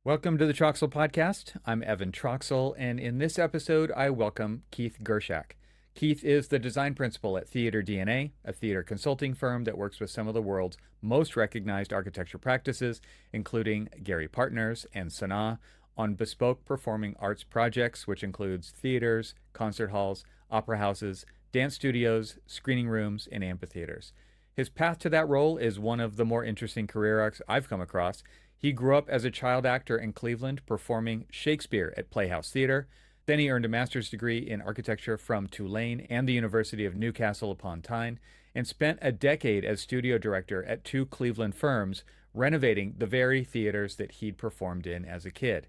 Welcome to the TRXL podcast. I'm Evan TRXL, and in this episode, I welcome Keith Gerchak. Keith is the design principal at Theater DNA, a theater consulting firm that works with some of the world's most recognized architecture practices, including Gehry Partners and SANAA, on bespoke performing arts projects, which includes theaters, concert halls, opera houses, dance studios, screening rooms, and amphitheaters. His path to that role is one of the more interesting career arcs I've come across. He grew up as a child actor in Cleveland, performing Shakespeare at Playhouse Theater. Then he earned a master's degree in architecture from Tulane and the University of Newcastle upon Tyne, and spent a decade as studio director at two Cleveland firms, renovating the very theaters that he'd performed in as a kid.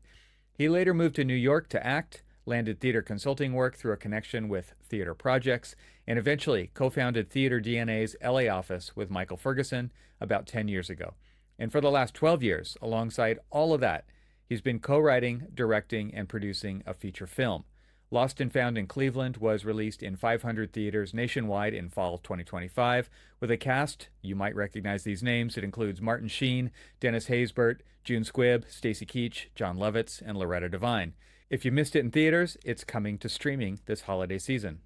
He later moved to New York to act, landed theater consulting work through a connection with Theater Projects, and eventually co-founded Theater DNA's LA office with Michael Ferguson about 10 years ago. And for the last 12 years, alongside all of that, he's been co-writing, directing, and producing a feature film. Lost and Found in Cleveland was released in 500 theaters nationwide in fall 2025, with a cast, you might recognize these names. It includes Martin Sheen, Dennis Haysbert, Squibb, Stacy Keach, Jon Lovitz, and Loretta Devine. If you missed it in theaters, it's coming to streaming this holiday season.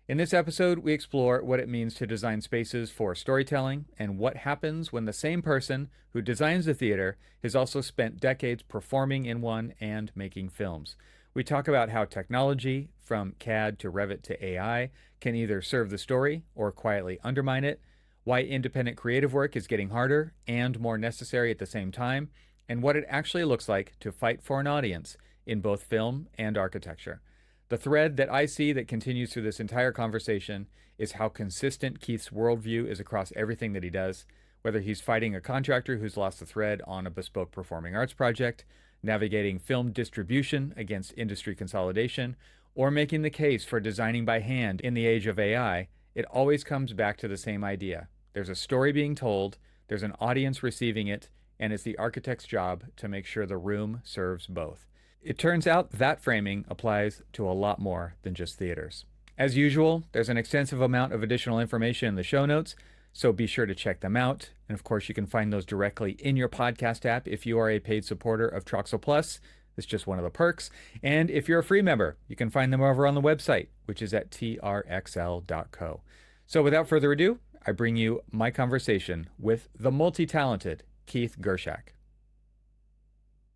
In this episode, we explore what it means to design spaces for storytelling and what happens when the same person who designs the theater has also spent decades performing in one and making films. We talk about how technology, from CAD to Revit to AI, can either serve the story or quietly undermine it, why independent creative work is getting harder and more necessary at the same time, and what it actually looks like to fight for an audience in both film and architecture. The thread that I see that continues through this entire conversation is how consistent Keith's worldview is across everything that he does, whether he's fighting a contractor who's lost the thread on a bespoke performing arts project, navigating film distribution against industry consolidation, or making the case for designing by hand in the age of AI. It always comes back to the same idea. There's a story being told, there's an audience receiving it, and it's the architect's job to make sure the room serves both. It turns out that framing applies to a lot more than just theaters. As usual, there's an extensive amount of additional information in the show notes, so be sure to check them out. And of course, you can find those directly in your podcast app if you are a paid supporter of TRXL Plus. It's just one of the perks. And if you're a free member, you can find them over on the website, which is at trxl.co. So without further ado, I bring you my conversation with the multi-talented Keith Gerchak.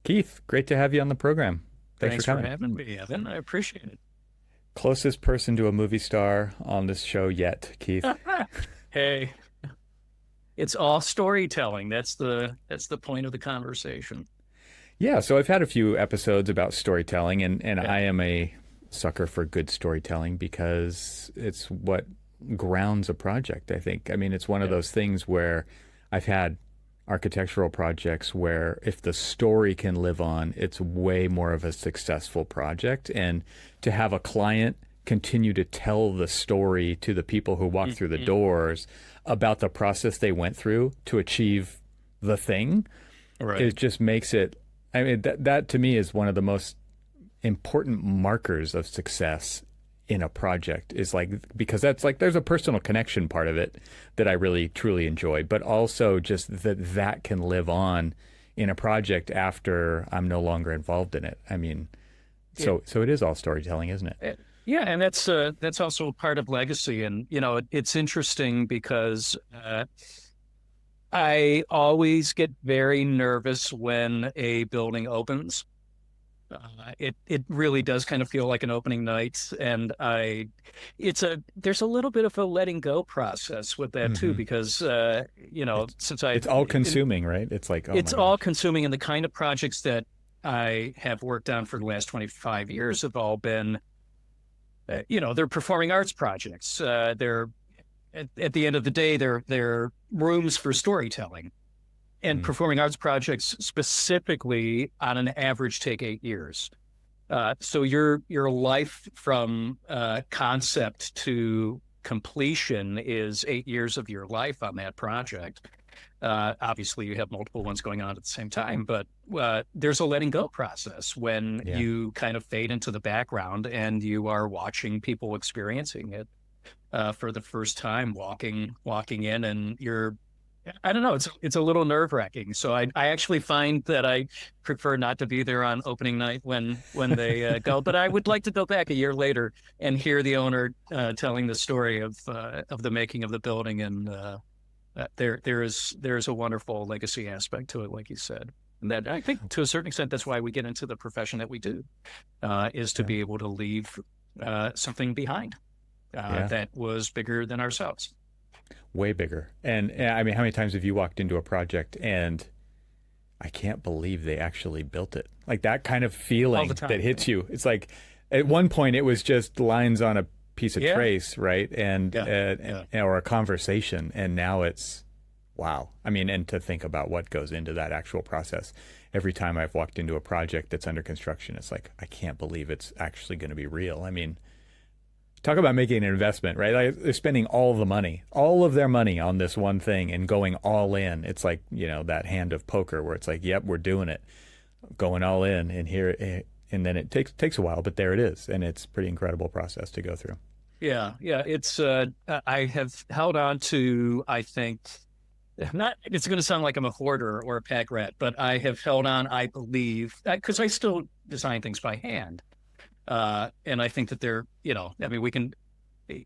Keith, great to have you on the program. Thanks for having me, Evan. I appreciate it. Closest person to a movie star on this show yet, Keith. Hey, it's all storytelling. That's the point of the conversation. Yeah, so I've had a few episodes about storytelling, and Yeah. I am a sucker for good storytelling because it's what grounds a project, I think. I mean, it's one of those things where I've had architectural projects where if the story can live on, it's way more of a successful project. And to have a client continue to tell the story to the people who walk through the doors about the process they went through to achieve the thing, it just makes it, I mean, that to me is one of the most important markers of success in a project, is like, because that's like, there's a personal connection part of it that I really truly enjoy, but also just that can live on in a project after I'm no longer involved in it. I mean, so it is all storytelling, isn't it? Yeah, and that's also a part of legacy. And it's interesting because I always get very nervous when a building opens. It really does kind of feel like an opening night, and there's a little bit of a letting go process with that too, because since it's all consuming, right? It's like, it's all consuming, and the kind of projects that I have worked on for the last 25 years have all been, they're performing arts projects. They're at the end of the day, they're rooms for storytelling. And performing arts projects specifically, on an average, take 8 years. So your life from concept to completion is 8 years of your life on that project. Obviously, you have multiple ones going on at the same time, but there's a letting go process when you kind of fade into the background and you are watching people experiencing it for the first time, walking in, and you're I don't know. It's a little nerve wracking. So I actually find that I prefer not to be there on opening night when they go. But I would like to go back a year later and hear the owner telling the story of the making of the building. And there's a wonderful legacy aspect to it, like you said. And that I think to a certain extent that's why we get into the profession that we do, is to be able to leave something behind that was bigger than ourselves. Way bigger. And I mean, how many times have you walked into a project and I can't believe they actually built it? Like that kind of feeling that hits you. It's like at one point it was just lines on a piece of trace, right? And or a conversation. And now it's wow. I mean, and to think about what goes into that actual process. Every time I've walked into a project that's under construction, it's like, I can't believe it's actually going to be real. I mean, talk about making an investment, right? Like they're spending all of their money on this one thing and going all in. It's like, that hand of poker where it's like, yep, we're doing it, going all in, and here, and then it takes a while, but there it is, and it's a pretty incredible process to go through. Yeah. It's I have held on to, I think, not. It's going to sound like I'm a hoarder or a pack rat, but I have held on, I believe, because I still design things by hand. And I think that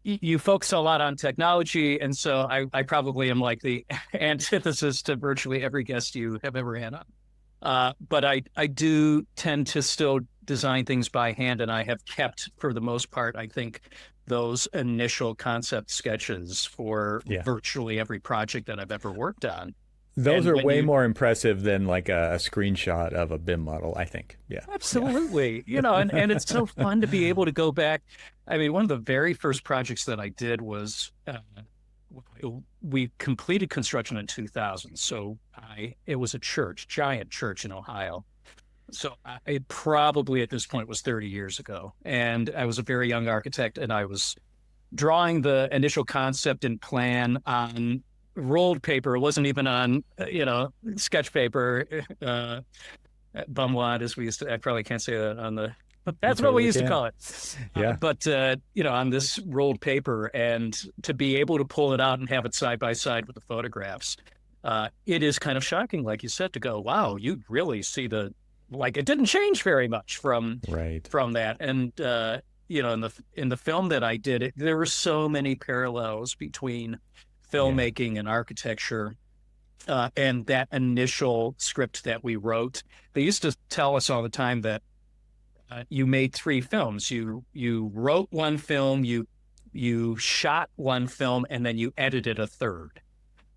you focus a lot on technology. And so I probably am like the antithesis to virtually every guest you have ever had on. But I do tend to still design things by hand. And I have kept, for the most part, I think, those initial concept sketches for virtually every project that I've ever worked on. Those are way more impressive than like a screenshot of a BIM model, I think. Yeah, absolutely. And it's so fun to be able to go back. I mean, one of the very first projects that I did was we completed construction in 2000. So it was a giant church in Ohio. So it probably at this point was 30 years ago. And I was a very young architect, and I was drawing the initial concept and plan on rolled paper. It wasn't even on, sketch paper, bumwad, as we used to. I probably can't say that on the, but that's what we used to call it. Yeah. But on this rolled paper, and to be able to pull it out and have it side by side with the photographs, it is kind of shocking, like you said, to go, wow, you really see it didn't change very much from that. And in the film that I did, there were so many parallels between filmmaking and architecture, and that initial script that we wrote. They used to tell us all the time that you made 3 films. You wrote one film, you shot one film, and then you edited a third.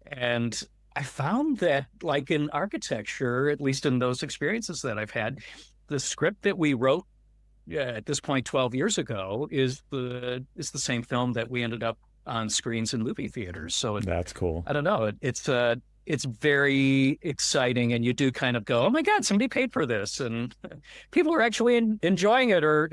And I found that, like in architecture, at least in those experiences that I've had, the script that we wrote at this point 12 years ago is the same film that we ended up on screens in movie theaters. So that's cool. I don't know. It's very exciting, and you do kind of go, oh my God, somebody paid for this, and people are actually enjoying it, or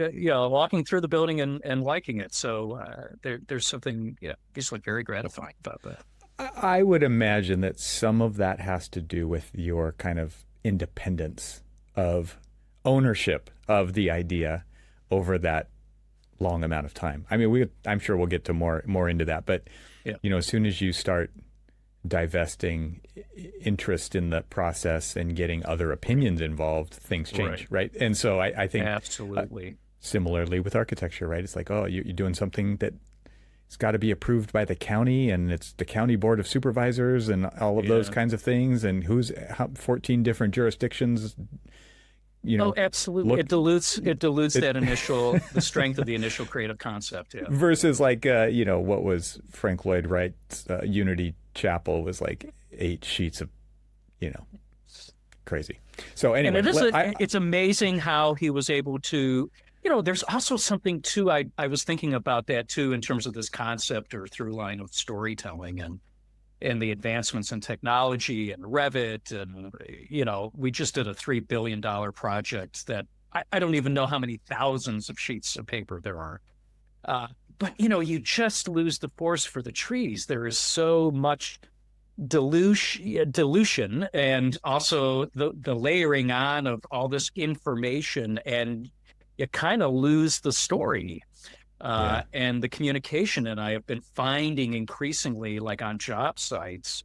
walking through the building and liking it. So there's something obviously very gratifying about that. I would imagine that some of that has to do with your kind of independence of ownership of the idea over that long amount of time. I mean, I'm sure we'll get to more into that, but as soon as you start divesting interest in the process and getting other opinions involved, things change, right? And so I think absolutely similarly with architecture, right? It's like, oh, you're doing something that it's got to be approved by the county, and it's the county board of supervisors and all of those kinds of things, and 14 different jurisdictions. Absolutely. It dilutes that initial, the strength of the initial creative concept. Yeah. Versus like, what was Frank Lloyd Wright's Unity Chapel was like 8 sheets of, crazy. So anyway, and it's amazing how he was able to, there's also something too, I was thinking about that too, in terms of this concept or through line of storytelling and the advancements in technology and Revit. And, we just did a $3 billion project that I don't even know how many thousands of sheets of paper there are. But, you just lose the forest for the trees. There is so much dilution and also the layering on of all this information, and you kind of lose the story. And the communication. And I have been finding increasingly, like on job sites,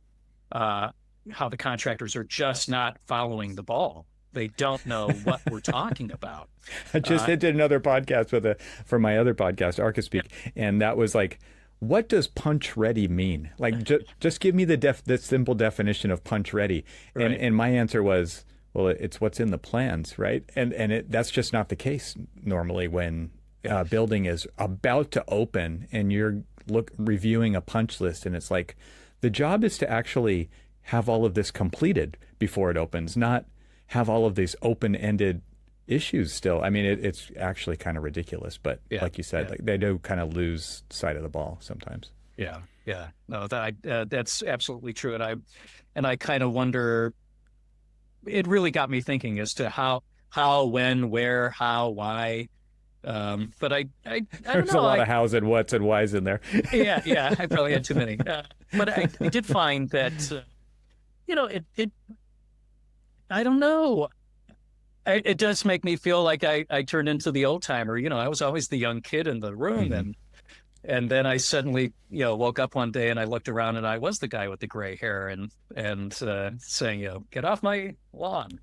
how the contractors are just not following the ball. They don't know what we're talking about. I just did another podcast for my other podcast, Archispeak, and that was like, what does punch ready mean? Like, just give me the simple definition of punch ready. Right. And my answer was, well, it's what's in the plans, right? And that's just not the case normally when a building is about to open and you're reviewing a punch list, and it's like, the job is to actually have all of this completed before it opens, not have all of these open-ended issues still. I mean, it's actually kind of ridiculous, but like you said, like, they do kind of lose sight of the ball sometimes. Yeah. No, that's absolutely true. And I kind of wonder, it really got me thinking as to how, when, where, how, why. But I don't There's know. a lot of hows and whats and whys in there. Yeah. I probably had too many. But I did find that, it I don't know. It does make me feel like I turned into the old timer. I was always the young kid in the room, and then I suddenly, woke up one day and I looked around and I was the guy with the gray hair and saying, get off my lawn.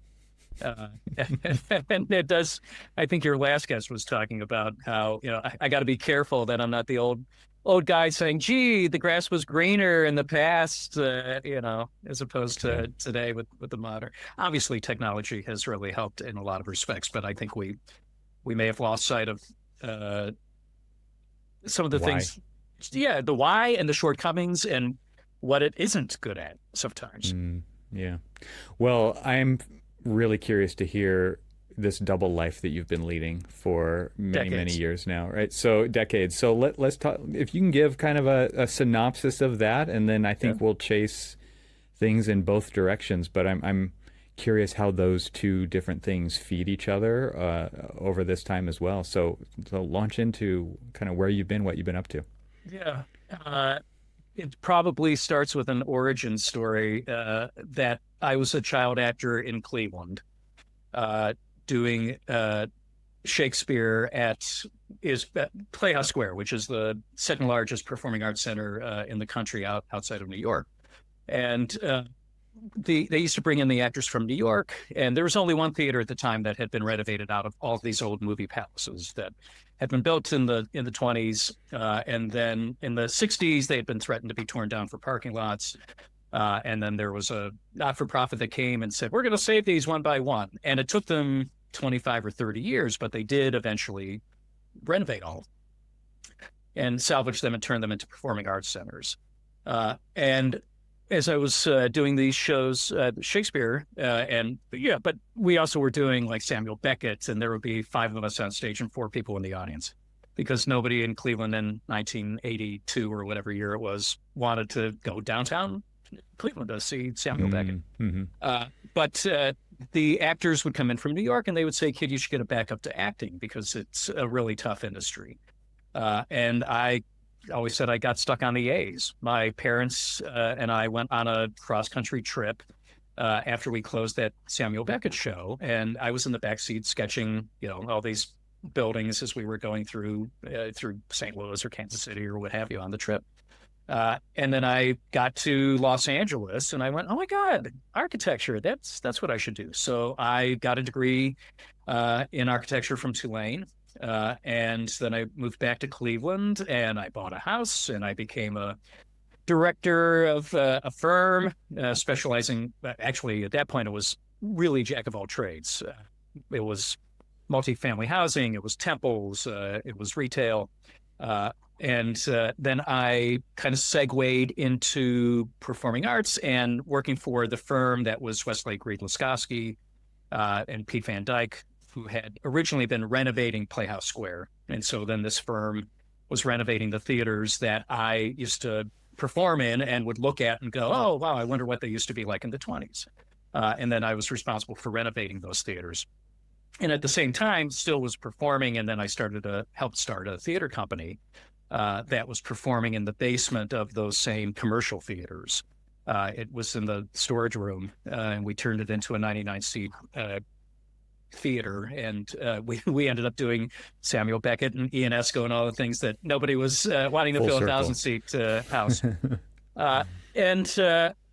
And it does. I think your last guest was talking about how, I got to be careful that I'm not the old guy saying, gee, the grass was greener in the past, as opposed to today with the modern. Obviously, technology has really helped in a lot of respects, but I think we may have lost sight of some of the things. Yeah, the why and the shortcomings and what it isn't good at sometimes. Yeah. Well, I'm really curious to hear this double life that you've been leading for many years now, right? So decades. So let's talk, if you can give kind of a synopsis of that, and then I think we'll chase things in both directions. But I'm curious how those two different things feed each other over this time as well. So launch into kind of where you've been, what you've been up to. Yeah. It probably starts with an origin story that I was a child actor in Cleveland, doing Shakespeare at Playhouse Square, which is the second largest performing arts center in the country outside of New York. And they used to bring in the actors from New York, and there was only one theater at the time that had been renovated out of all of these old movie palaces that had been built in the 20s, and then in the 60s they had been threatened to be torn down for parking lots. And then there was a not-for-profit that came and said, we're going to save these one by one. And it took them 25 or 30 years, but they did eventually renovate all of them and salvage them and turn them into performing arts centers. And as I was doing these shows, Shakespeare, but we also were doing like Samuel Beckett, and there would be 5 of us on stage and 4 people in the audience, because nobody in Cleveland in 1982 or whatever year it was wanted to go downtown Cleveland to see Samuel Beckett. But the actors would come in from New York and they would say, kid, you should get back up to acting because it's a really tough industry. And I always said I got stuck on the A's. My parents and I went on a cross-country trip after we closed that Samuel Beckett show. And I was in the backseat sketching, all these buildings as we were going through St. Louis or Kansas City or what have you on the trip. And then I got to Los Angeles and I went, oh my God, architecture, that's what I should do. So I got a degree in architecture from Tulane. And then I moved back to Cleveland and I bought a house and I became a director of a firm specializing, actually at that point it was really jack of all trades. It was multifamily housing, it was temples, it was retail. And then I kind of segued into performing arts and working for the firm that was Westlake Reed Laskowski and Pete Van Dyke, who had originally been renovating Playhouse Square. And so then this firm was renovating the theaters that I used to perform in and would look at and go, oh, wow, I wonder what they used to be like in the 20s. And then I was responsible for renovating those theaters. And at the same time, still was performing. And then I helped start a theater company that was performing in the basement of those same commercial theaters. It was in the storage room, and we turned it into a 99-seat theater. And we ended up doing Samuel Beckett and Ian Esco and all the things that nobody was wanting to fill a 1,000-seat house.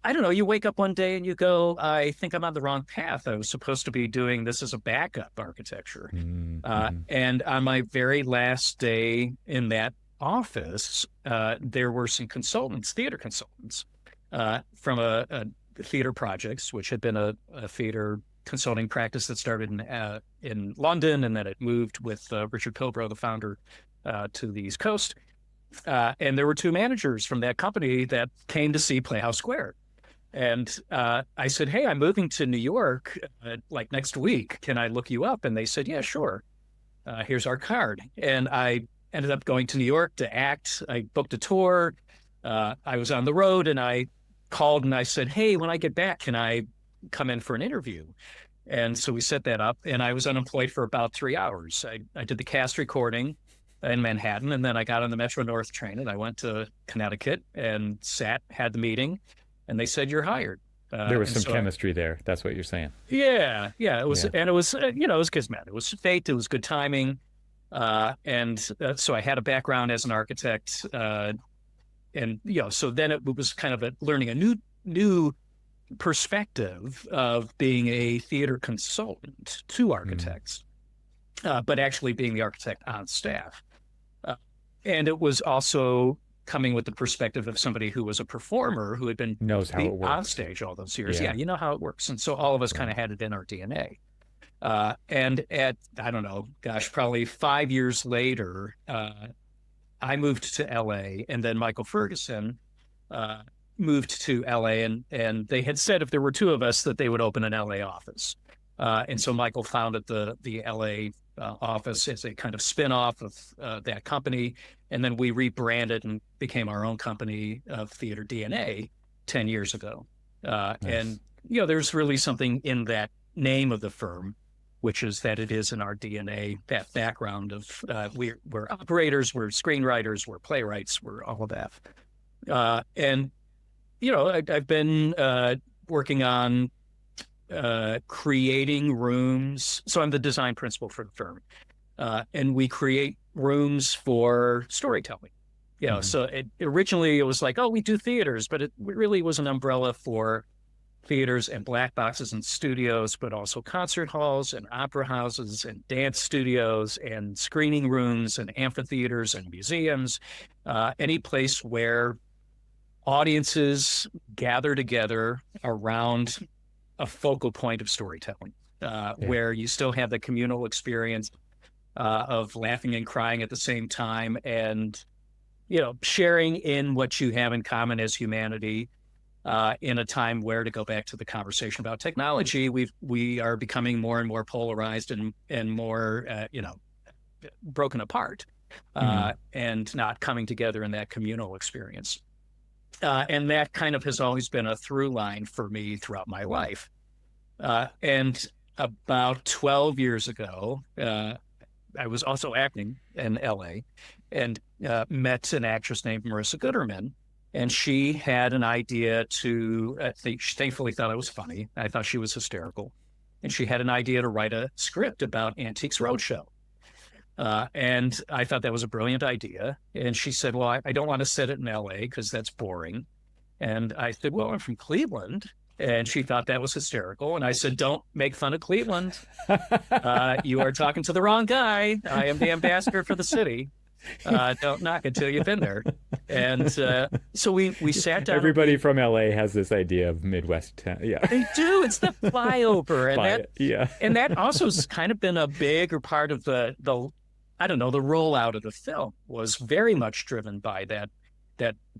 I don't know, you wake up one day and you go, I think I'm on the wrong path. I was supposed to be doing this as a backup architecture. And on my very last day in that office, there were some consultants, theater consultants, from a theater projects, which had been a theater consulting practice that started in London, and then it moved with Richard Pilbrow, the founder, to the East Coast. And there were two managers from that company that came to see Playhouse Square. And I said, hey, I'm moving to New York like next week. Can I look you up? And they said, yeah, sure. Here's our card. And I ended up going to New York to act. I booked a tour. I was on the road, and I called and I said, hey, when I get back, can I come in for an interview? And so we set that up, and I was unemployed for about 3 hours. I did the cast recording in Manhattan, and then I got on the Metro North train, and I went to Connecticut and had the meeting. And they said, you're hired. There was some chemistry there. That's what you're saying. Yeah. It was, and it was, it was kismet. It was fate. It was good timing. So I had a background as an architect. So then it was kind of learning a new perspective of being a theater consultant to architects, but actually being the architect on staff. And it was also coming with the perspective of somebody who was a performer who had been knows how it works on stage all those years. Yeah, you know how it works. And so all of us kind of had it in our DNA. And at, I don't know, probably 5 years later, I moved to LA, and then Michael Ferguson moved to LA, and they had said if there were two of us that they would open an LA office. And so Michael founded the LA office as a kind of spin-off of that company. And then we rebranded and became our own company of Theater DNA 10 years ago. Nice. And, there's really something in that name of the firm, which is that it is in our DNA, that background of we're operators, we're screenwriters, we're playwrights, we're all of that. I've been working on creating rooms. So I'm the design principal for the firm. And we create rooms for storytelling. So originally it was like, oh, we do theaters, but it really was an umbrella for theaters and black boxes and studios, but also concert halls and opera houses and dance studios and screening rooms and amphitheaters and museums, any place where audiences gather together around a focal point of storytelling, where you still have the communal experience of laughing and crying at the same time, and sharing in what you have in common as humanity, in a time where, to go back to the conversation about technology, we are becoming more and more polarized and more broken apart, and not coming together in that communal experience. And that kind of has always been a through line for me throughout my life. And about 12 years ago, I was also acting in LA, and met an actress named Marissa Gooderman. And she had an idea she thankfully thought I was funny. I thought she was hysterical. And she had an idea to write a script about Antiques Roadshow. And I thought that was a brilliant idea. And she said, well, I don't want to set it in LA because that's boring. And I said, well, I'm from Cleveland. And she thought that was hysterical. And I said, don't make fun of Cleveland. You are talking to the wrong guy. I am the ambassador for the city. Don't knock it till you've been there. And so we sat down. Everybody from LA has this idea of Midwest town. Yeah, they do. It's the flyover. And that also has kind of been a bigger part of the rollout of the film, was very much driven by that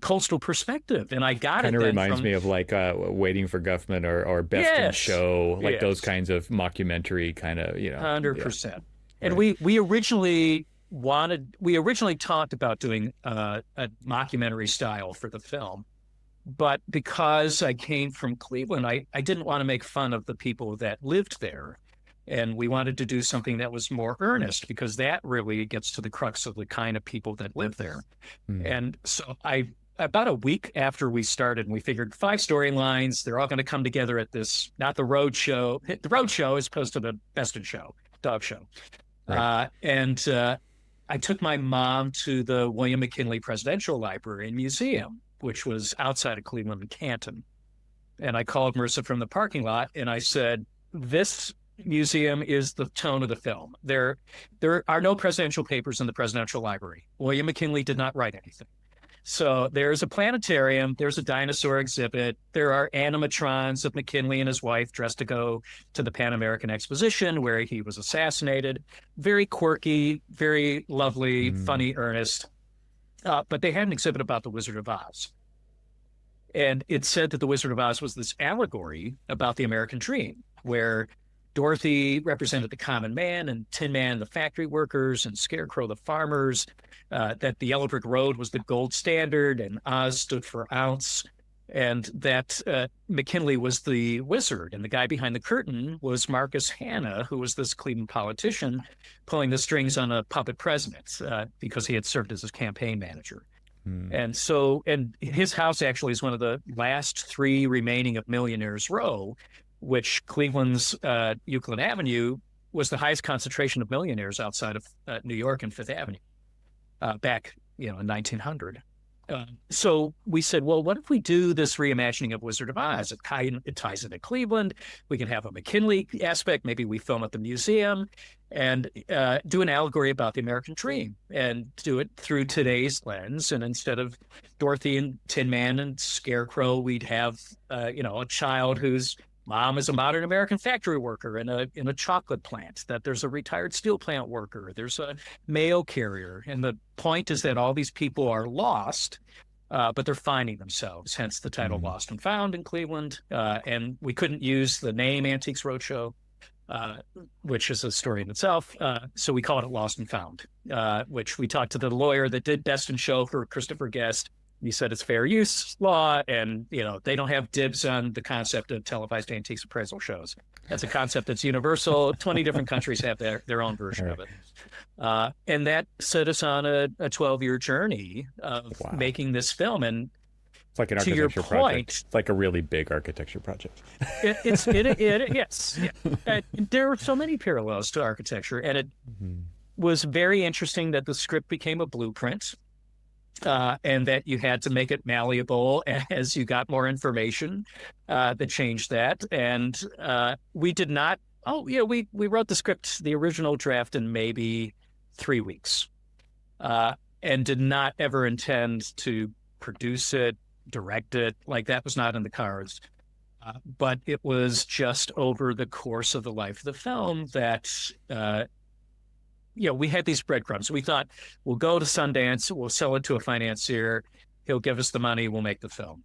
coastal perspective. And I got kind of reminds me of like Waiting for Guffman or Best in Show, like those kinds of mockumentary kind of 100%. Yeah. And Right. we originally talked about doing a mockumentary style for the film, but because I came from Cleveland, I didn't want to make fun of the people that lived there. And we wanted to do something that was more earnest, because that really gets to the crux of the kind of people that live there. And so about a week after we started, we figured 5 storylines, they're all going to come together at this, not the road show, as opposed to the Best in Show, dog show. Right. I took my mom to the William McKinley Presidential Library and Museum, which was outside of Cleveland and Canton. And I called Marissa from the parking lot and I said, this museum is the tone of the film. There are no presidential papers in the presidential library. William McKinley did not write anything. So there's a planetarium, there's a dinosaur exhibit, there are animatrons of McKinley and his wife dressed to go to the Pan American Exposition where he was assassinated. Very quirky, very lovely, funny, earnest. But they had an exhibit about the Wizard of Oz. And it said that the Wizard of Oz was this allegory about the American dream, where Dorothy represented the common man and Tin Man the factory workers and Scarecrow the farmers, that the yellow brick road was the gold standard and Oz stood for ounce, and that McKinley was the wizard. And the guy behind the curtain was Marcus Hanna, who was this Cleveland politician pulling the strings on a puppet president because he had served as his campaign manager. And his house actually is one of the last three remaining of Millionaires Row, which Cleveland's Euclid Avenue was the highest concentration of millionaires outside of New York and Fifth Avenue back, in 1900. So we said, well, what if we do this reimagining of Wizard of Oz? It ties into Cleveland. We can have a McKinley aspect. Maybe we film at the museum and do an allegory about the American dream and do it through today's lens. And instead of Dorothy and Tin Man and Scarecrow, we'd have, a child whose mom is a modern American factory worker in a chocolate plant, that there's a retired steel plant worker, there's a mail carrier. And the point is that all these people are lost, but they're finding themselves, hence the title Lost and Found in Cleveland. And we couldn't use the name Antiques Roadshow, which is a story in itself. So we called it Lost and Found, which we talked to the lawyer that did Best in Show for Christopher Guest. He said it's fair use law, and they don't have dibs on the concept of televised antiques appraisal shows. That's a concept that's universal. 20 different countries have their own version of it. And that set us on a 12-year journey of making this film. And it's like an architecture project. It's like a really big architecture project. Yes. Yeah. There are so many parallels to architecture, and it was very interesting that the script became a blueprint. And that you had to make it malleable as you got more information that changed that. And we did not, we wrote the script, the original draft, in maybe 3 weeks, and did not ever intend to produce it, direct it. Like, that was not in the cards. But it was just over the course of the life of the film that we had these breadcrumbs. We thought, we'll go to Sundance, we'll sell it to a financier, he'll give us the money, we'll make the film.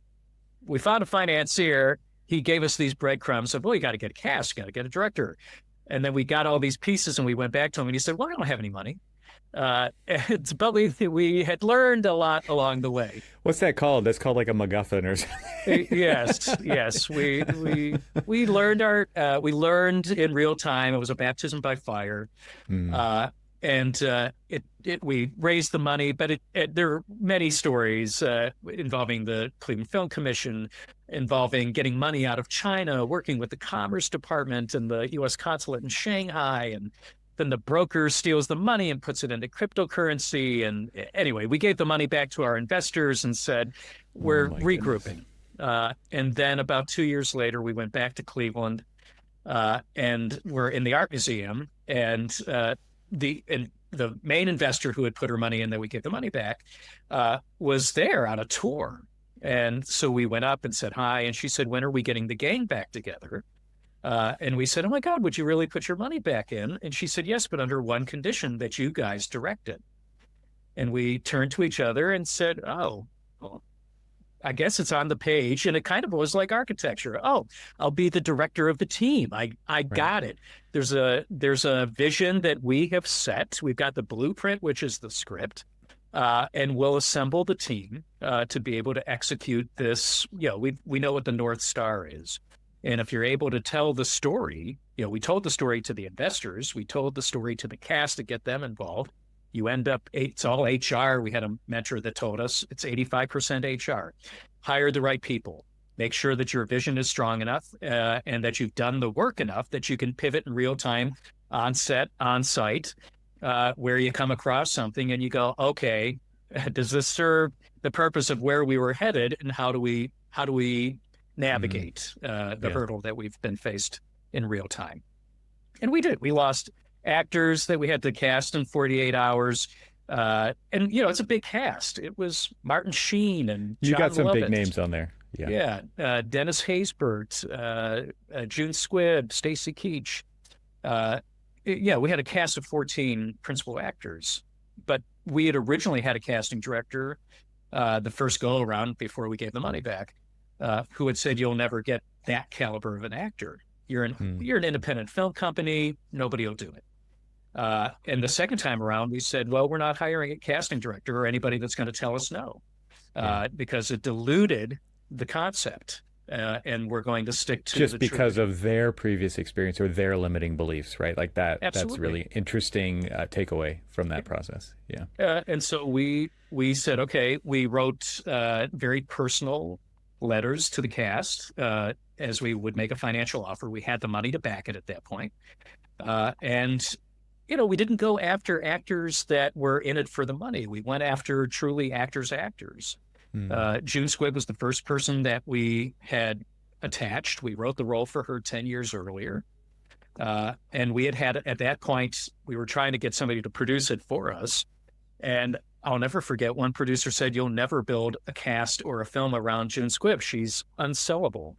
We found a financier, he gave us these breadcrumbs of, you got to get a cast, you got to get a director. And then we got all these pieces and we went back to him and he said, well, I don't have any money. But we had learned a lot along the way. What's that called? That's called like a MacGuffin or something. Yes. We learned in real time. It was a baptism by fire. We raised the money, but there are many stories involving the Cleveland Film Commission, involving getting money out of China, working with the Commerce Department and the U.S. Consulate in Shanghai, and then the broker steals the money and puts it into cryptocurrency. And anyway, we gave the money back to our investors and said, we're regrouping. And then about 2 years later, we went back to Cleveland and we're in the art museum. And the main investor who had put her money in that we gave the money back was there on a tour. And so we went up and said hi. And she said, when are we getting the gang back together? And we said, oh my God, would you really put your money back in? And she said, yes, but under one condition, that you guys direct it. And we turned to each other and said, oh, well, I guess it's on the page. And it kind of was like architecture. Oh, I'll be the director of the team. I got it. There's a vision that we have set. We've got the blueprint, which is the script. And we'll assemble the team to be able to execute this. We know what the North Star is. And if you're able to tell the story, we told the story to the investors, we told the story to the cast to get them involved. You end up, it's all HR. We had a mentor that told us it's 85% HR. Hire the right people. Make sure that your vision is strong enough and that you've done the work enough that you can pivot in real time, on set, on site, where you come across something and you go, okay, does this serve the purpose of where we were headed, and how do we navigate the hurdle that we've been faced in real time. And we did. We lost actors that we had to cast in 48 hours. And, it's a big cast. It was Martin Sheen and You Jon got some Lovitz. big names on there. Yeah. Dennis Haysbert, June Squibb, Stacy Keach. We had a cast of 14 principal actors, but we had originally had a casting director the first go around before we gave the money back, who had said, "You'll never get that caliber of an actor. You're an independent film company. Nobody will do it." And the second time around, we said, "Well, we're not hiring a casting director or anybody that's going to tell us no, because it diluted the concept." And we're going to stick to just because of their previous experience or their limiting beliefs, right? Like that. Absolutely. That's really interesting takeaway from that process. Yeah. And so we said, okay, we wrote very personal letters to the cast as we would make a financial offer. We had the money to back it at that point. And we didn't go after actors that were in it for the money. We went after truly actors. June Squibb was the first person that we had attached. We wrote the role for her 10 years earlier. And we had at that point, we were trying to get somebody to produce it for us. And I'll never forget, one producer said, "You'll never build a cast or a film around June Squibb. She's unsellable."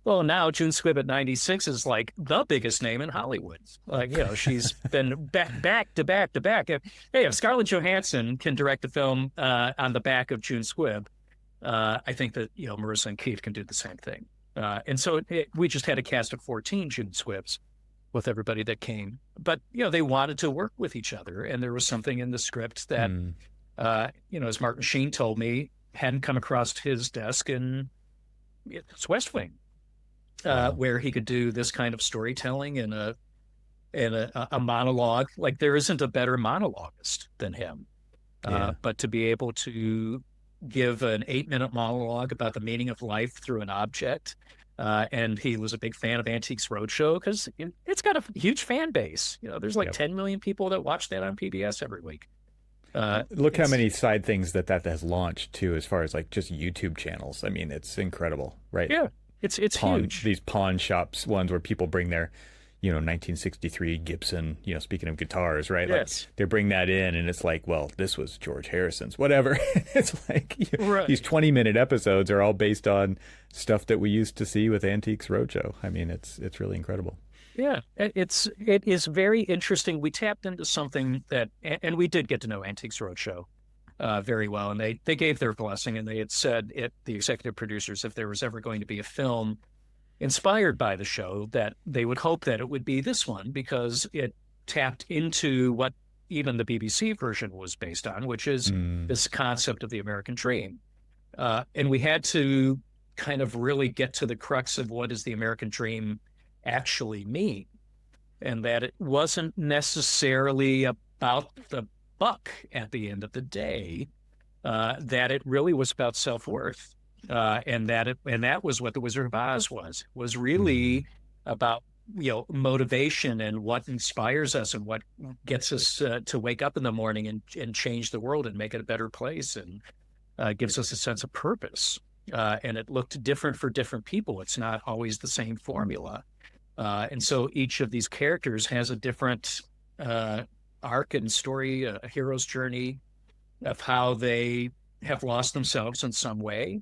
Well, now June Squibb at 96 is like the biggest name in Hollywood. Like, she's been back to back. Hey, if Scarlett Johansson can direct a film on the back of June Squibb, I think that, Marissa and Keith can do the same thing. And so we just had a cast of 14 June Squibbs with everybody that came. But, they wanted to work with each other. And there was something in the script that, as Martin Sheen told me, hadn't come across his desk in it's West Wing, where he could do this kind of storytelling in a monologue. Like, there isn't a better monologuist than him. But to be able to give an 8-minute monologue about the meaning of life through an object. And he was a big fan of Antiques Roadshow because it's got a huge fan base. There's like 10 million people that watch that on PBS every week. Look how many side things that has launched too, as far as like just YouTube channels. I mean, it's incredible, right? Yeah, it's huge. These pawn shops ones where people bring their 1963 Gibson, speaking of guitars, right? Yes. Like they bring that in and it's like, well, this was George Harrison's, whatever. It's like these 20-minute episodes are all based on stuff that we used to see with Antiques Roadshow. I mean, it's really incredible. Yeah, it is very interesting. We tapped into something that, and we did get to know Antiques Roadshow very well. And they gave their blessing, and they had said, the executive producers, if there was ever going to be a film inspired by the show, that they would hope that it would be this one, because it tapped into what even the BBC version was based on, which is this concept of the American dream. And we had to kind of really get to the crux of what does the American dream actually mean, and that it wasn't necessarily about the buck at the end of the day, that it really was about self-worth. And that was what the Wizard of Oz was really about, motivation and what inspires us and what gets us to wake up in the morning and change the world and make it a better place, and gives us a sense of purpose. And it looked different for different people. It's not always the same formula. And so each of these characters has a different arc and story, a hero's journey of how they have lost themselves in some way,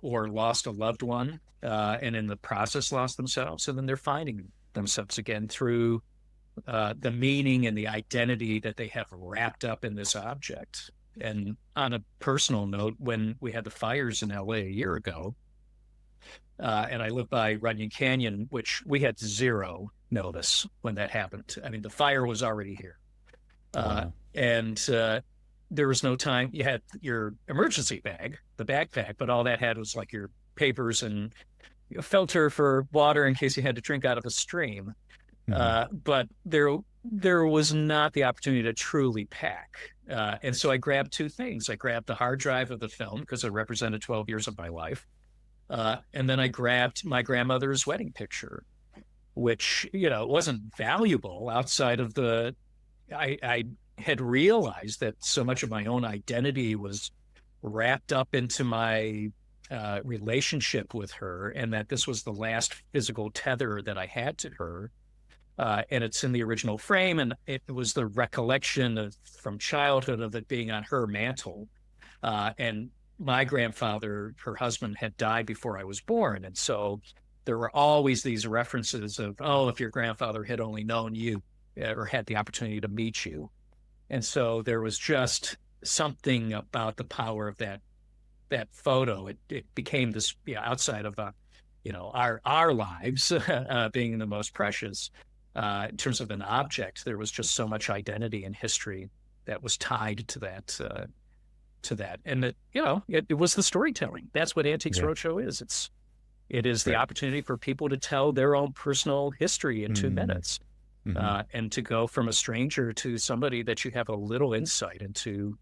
or lost a loved one, and in the process lost themselves. And then they're finding themselves again through the meaning and the identity that they have wrapped up in this object. And on a personal note, when we had the fires in LA a year ago, and I live by Runyon Canyon, which we had zero notice when that happened. I mean, the fire was already here. And there was no time. You had your emergency bag, the backpack, but all that had was like your papers and a filter for water in case you had to drink out of a stream. But there was not the opportunity to truly pack. And so I grabbed two things. I grabbed the hard drive of the film because it represented 12 years of my life. And then I grabbed my grandmother's wedding picture, which, wasn't valuable outside of I had realized that so much of my own identity was wrapped up into my relationship with her, and that this was the last physical tether that I had to her. And it's in the original frame, and it was the recollection from childhood of it being on her mantle. And my grandfather, her husband, had died before I was born. And so there were always these references of, oh, if your grandfather had only known you or had the opportunity to meet you. And so there was just something about the power of that photo. It became this, outside of our lives being the most precious. In terms of an object, there was just so much identity and history that was tied to that. And it was the storytelling. That's what Antiques Roadshow is. It is the opportunity for people to tell their own personal history in 2 minutes, and to go from a stranger to somebody that you have a little insight into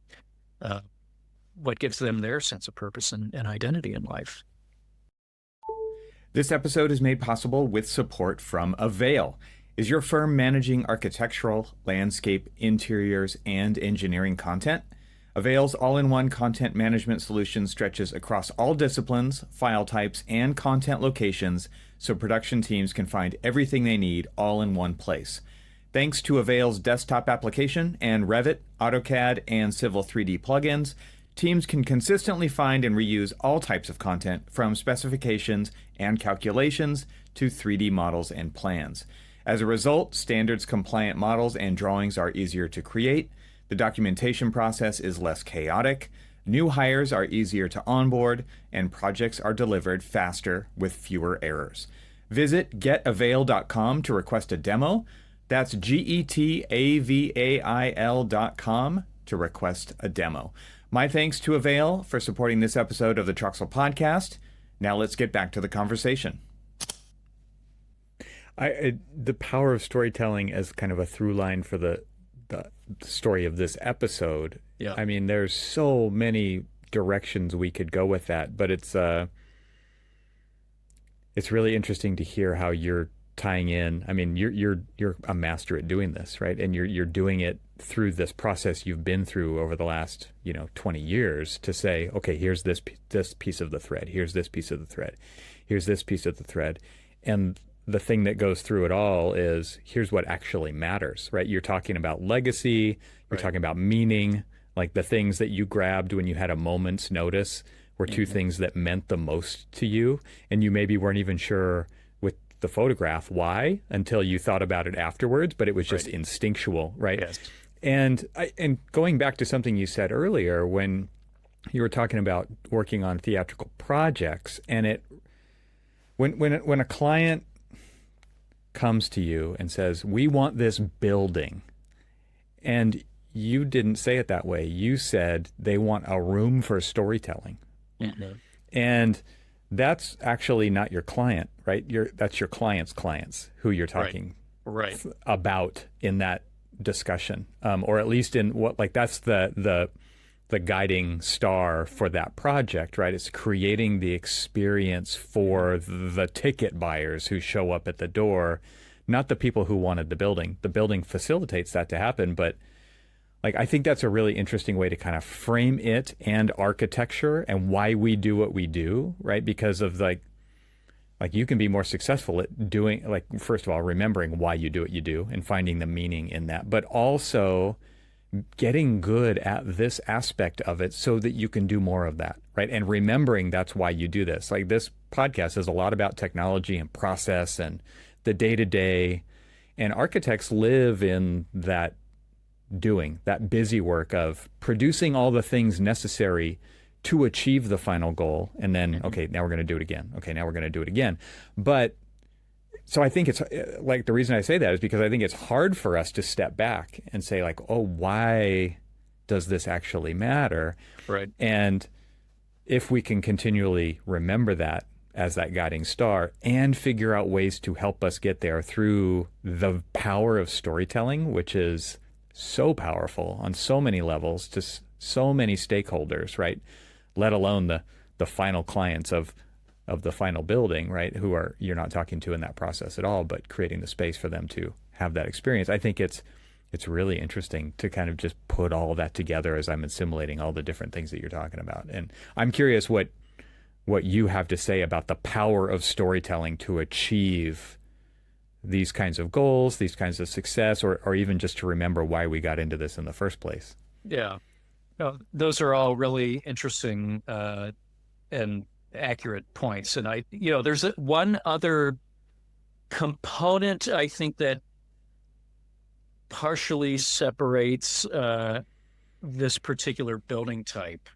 what gives them their sense of purpose and identity in life. This episode is made possible with support from Avail. Is your firm managing architectural, landscape, interiors, and engineering content? Avail's all-in-one content management solution stretches across all disciplines, file types, and content locations, so production teams can find everything they need all in one place. Thanks to Avail's desktop application and Revit, AutoCAD, and Civil 3D plugins, teams can consistently find and reuse all types of content, from specifications and calculations to 3D models and plans. As a result, standards-compliant models and drawings are easier to create, the documentation process is less chaotic, new hires are easier to onboard, and projects are delivered faster with fewer errors. Visit getavail.com to request a demo. That's getavail.com to request a demo. My thanks to Avail for supporting this episode of the TRXL podcast. Now let's get back to the conversation. The power of storytelling as kind of a through line for the story of this episode. Yeah. I mean, there's so many directions we could go with that, but it's really interesting to hear how you're tying in. I mean, you're a master at doing this, right? And you're doing it through this process you've been through over the last 20 years to say, okay, here's this piece of the thread, here's this piece of the thread, here's this piece of the thread, and the thing that goes through it all is here's what actually matters, right? You're talking about legacy, you're talking about meaning, like the things that you grabbed when you had a moment's notice were two things that meant the most to you, and you maybe weren't even sure with the photograph why until you thought about it afterwards, but it was just instinctual, right? Yes. And going back to something you said earlier when you were talking about working on theatrical projects, and when a client comes to you and says, we want this building, and you didn't say it that way. You said they want a room for storytelling. Mm-hmm. And that's actually not your client, right? That's your client's clients who you're talking about in that discussion, or at least in that's the guiding star for that project, right? It's creating the experience for the ticket buyers who show up at the door, not the people who wanted the building. The building facilitates that to happen, but I think that's a really interesting way to kind of frame it and architecture and why we do what we do, right? Because of you can be more successful at doing, first of all, remembering why you do what you do and finding the meaning in that, but also getting good at this aspect of it so that you can do more of that, right? And remembering that's why you do this. This podcast is a lot about technology and process and the day-to-day, and architects live in that busy work of producing all the things necessary to achieve the final goal. And then, okay, now we're going to do it again. Okay, now we're going to do it again. But so I think it's the reason I say that is because I think it's hard for us to step back and say oh, why does this actually matter? Right. And if we can continually remember that as that guiding star and figure out ways to help us get there through the power of storytelling, which is so powerful on so many levels to so many stakeholders, right? Let alone the final clients of the final building, right? Who you're not talking to in that process at all, but creating the space for them to have that experience. I think it's really interesting to kind of just put all of that together as I'm assimilating all the different things that you're talking about. And I'm curious what what you have to say about the power of storytelling to achieve these kinds of goals, these kinds of success, or even just to remember why we got into this in the first place. Yeah. No, those are all really interesting and accurate points. And there's one other component I think that partially separates this particular building type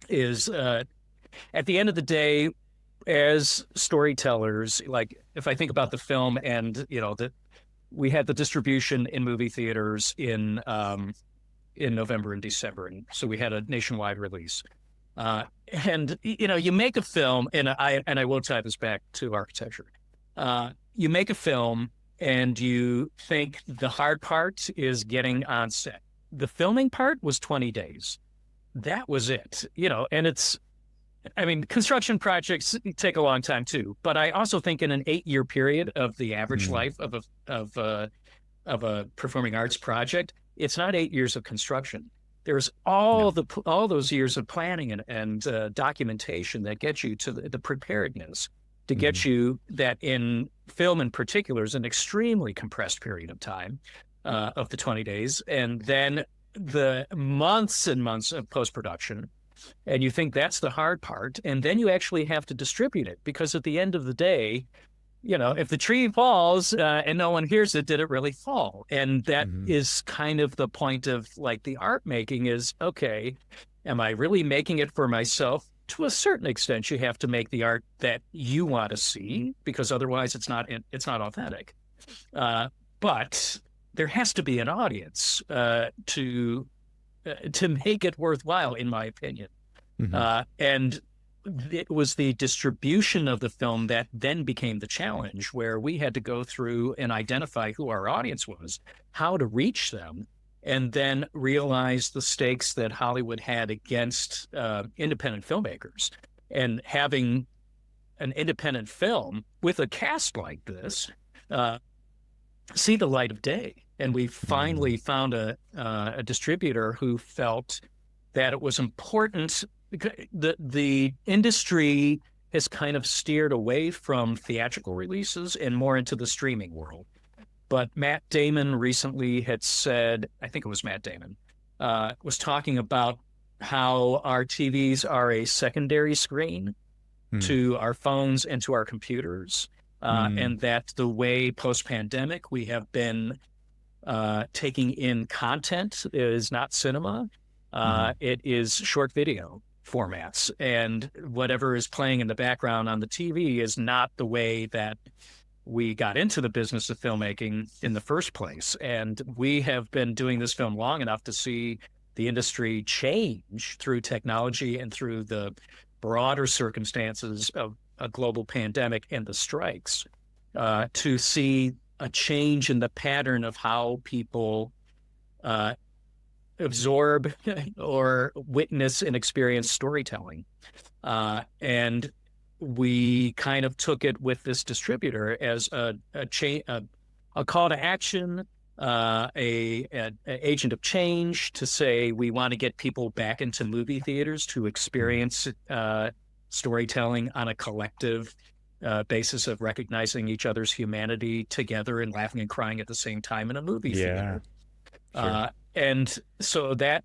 is at the end of the day, as storytellers, like if I think about the film and, that we had the distribution in movie theaters in November and December. And so we had a nationwide release. And, you make a film, and I will tie this back to architecture. You make a film and you think the hard part is getting on set. The filming part was 20 days. That was it, and construction projects take a long time too, but I also think in an 8-year period of the average life of a performing arts project, it's not 8 years of construction. There's all those years of planning and documentation that get you to the preparedness to get you that in film in particular is an extremely compressed period of time of the 20 days. And then the months and months of post-production. And you think that's the hard part. And then you actually have to distribute it because at the end of the day, if the tree falls and no one hears it, did it really fall? And that is kind of the point of like the art making is, okay, am I really making it for myself? To a certain extent, you have to make the art that you want to see because otherwise it's not authentic. But there has to be an audience to make it worthwhile, in my opinion. And it was the distribution of the film that then became the challenge, where we had to go through and identify who our audience was, how to reach them, and then realize the stakes that Hollywood had against independent filmmakers. And having an independent film with a cast like this see the light of day. And we finally found a distributor who felt that it was important. The industry has kind of steered away from theatrical releases and more into the streaming world. But Matt Damon recently had said, I think it was Matt Damon, was talking about how our TVs are a secondary screen to our phones and to our computers. And that the way post-pandemic we have been taking in content is not cinema. It is short video formats, and whatever is playing in the background on the TV is not the way that we got into the business of filmmaking in the first place. And we have been doing this film long enough to see the industry change through technology and through the broader circumstances of a global pandemic and the strikes, to see a change in the pattern of how people absorb or witness and experience storytelling. And we kind of took it with this distributor as a call to action, a agent of change to say we want to get people back into movie theaters to experience storytelling on a collective basis of recognizing each other's humanity together and laughing and crying at the same time in a movie theater. Sure. And so that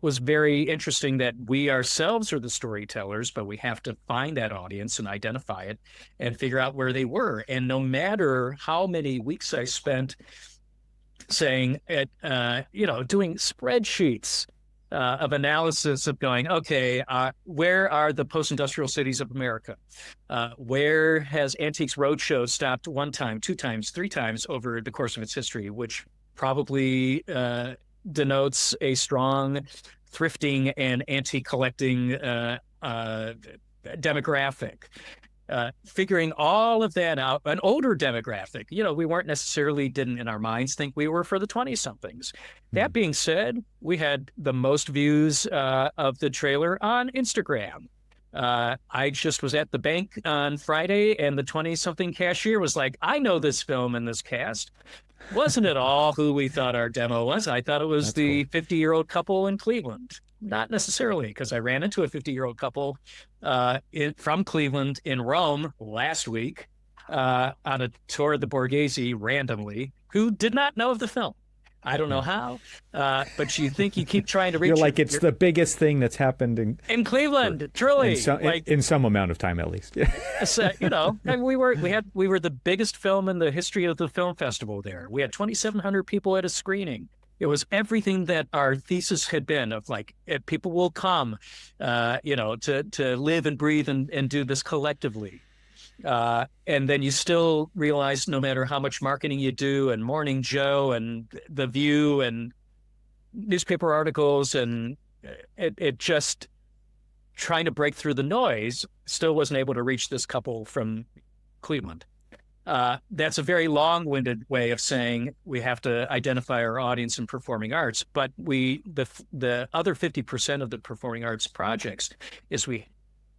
was very interesting that we ourselves are the storytellers, but we have to find that audience and identify it and figure out where they were. And no matter how many weeks I spent saying, doing spreadsheets of analysis of going, okay, where are the post-industrial cities of America? Where has Antiques Roadshow stopped 1 time, 2 times, 3 times over the course of its history, which probably denotes a strong thrifting and antique collecting demographic. Figuring all of that out, an older demographic, we weren't necessarily didn't in our minds think we were for the 20-somethings. That being said, we had the most views of the trailer on Instagram. I just was at the bank on Friday and the 20-something cashier was like, I know this film and this cast. Wasn't at all who we thought our demo was. I thought it was the 50-year-old couple in Cleveland. not necessarily, because I ran into a 50-year-old couple from Cleveland in Rome last week on a tour of the Borghese randomly, who did not know of the film. I don't know how, but you keep trying to reach. You're like, it's the biggest thing that's happened in Cleveland, truly, in some amount of time at least. So, and we were the biggest film in the history of the film festival there. We had 2,700 people at a screening. It was everything that our thesis had been of like, people will come, to live and breathe and do this collectively. And then you still realize no matter how much marketing you do and Morning Joe and The View and newspaper articles and it just trying to break through the noise, still wasn't able to reach this couple from Cleveland. That's a very long-winded way of saying we have to identify our audience in performing arts, but the other 50% of the performing arts projects is we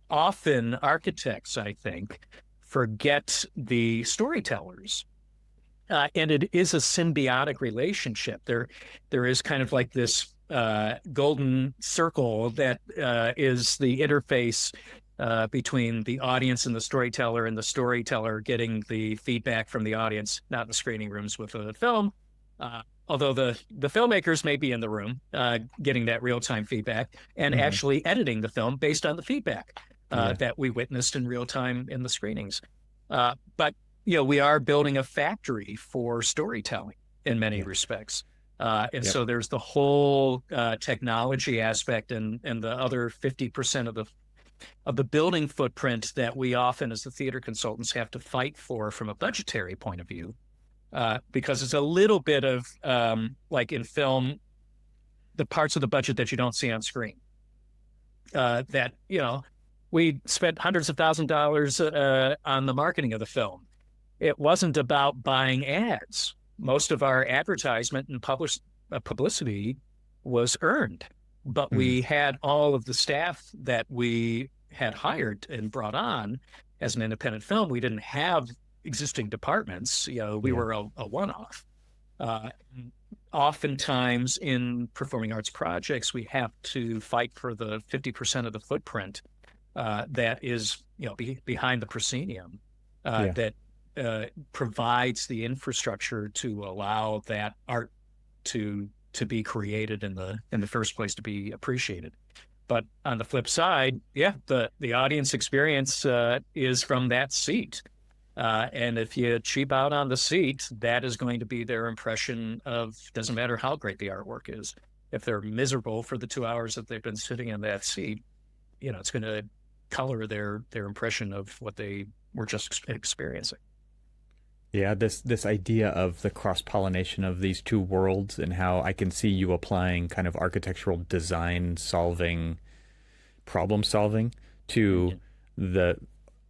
often, architects, I think, forget the storytellers. And it is a symbiotic relationship. There is kind of like this golden circle that is the interface between the audience and the storyteller getting the feedback from the audience, not in the screening rooms with the film. Although the filmmakers may be in the room getting that real-time feedback and actually editing the film based on the feedback that we witnessed in real time in the screenings. But we are building a factory for storytelling in many respects. So there's the whole technology aspect and the other 50% of the building footprint that we often as the theater consultants have to fight for from a budgetary point of view. Because it's a little bit of like in film, the parts of the budget that you don't see on screen. We spent hundreds of thousands of dollars on the marketing of the film. It wasn't about buying ads. Most of our advertisement and publicity was earned, but we had all of the staff that we had hired and brought on as an independent film. We didn't have existing departments. We were a one-off. Oftentimes in performing arts projects, we have to fight for the 50% of the footprint that is, behind the proscenium that provides the infrastructure to allow that art to be created in the first place, to be appreciated. But on the flip side, the audience experience is from that seat. And if you cheap out on the seat, that is going to be their impression of, doesn't matter how great the artwork is. If they're miserable for the 2 hours that they've been sitting in that seat, it's going to color their impression of what they were just experiencing. Yeah, this idea of the cross-pollination of these two worlds and how I can see you applying kind of architectural design problem solving to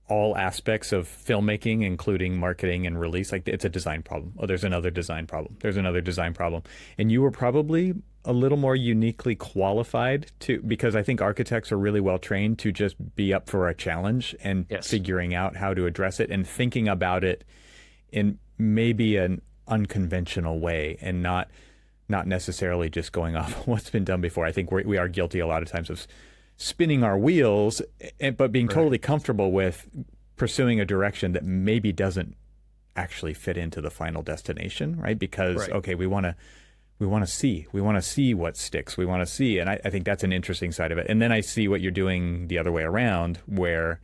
all aspects of filmmaking, including marketing and release. Like, it's a design problem. Oh, there's another design problem. There's another design problem. And you were probably a little more uniquely qualified because I think architects are really well trained to just be up for a challenge and figuring out how to address it and thinking about it in maybe an unconventional way and not necessarily just going off what's been done before. I think we are guilty a lot of times of spinning our wheels, but being totally comfortable with pursuing a direction that maybe doesn't actually fit into the final destination, right? Because, we want to see what sticks. We want to see. And I think that's an interesting side of it. And then I see what you're doing the other way around where,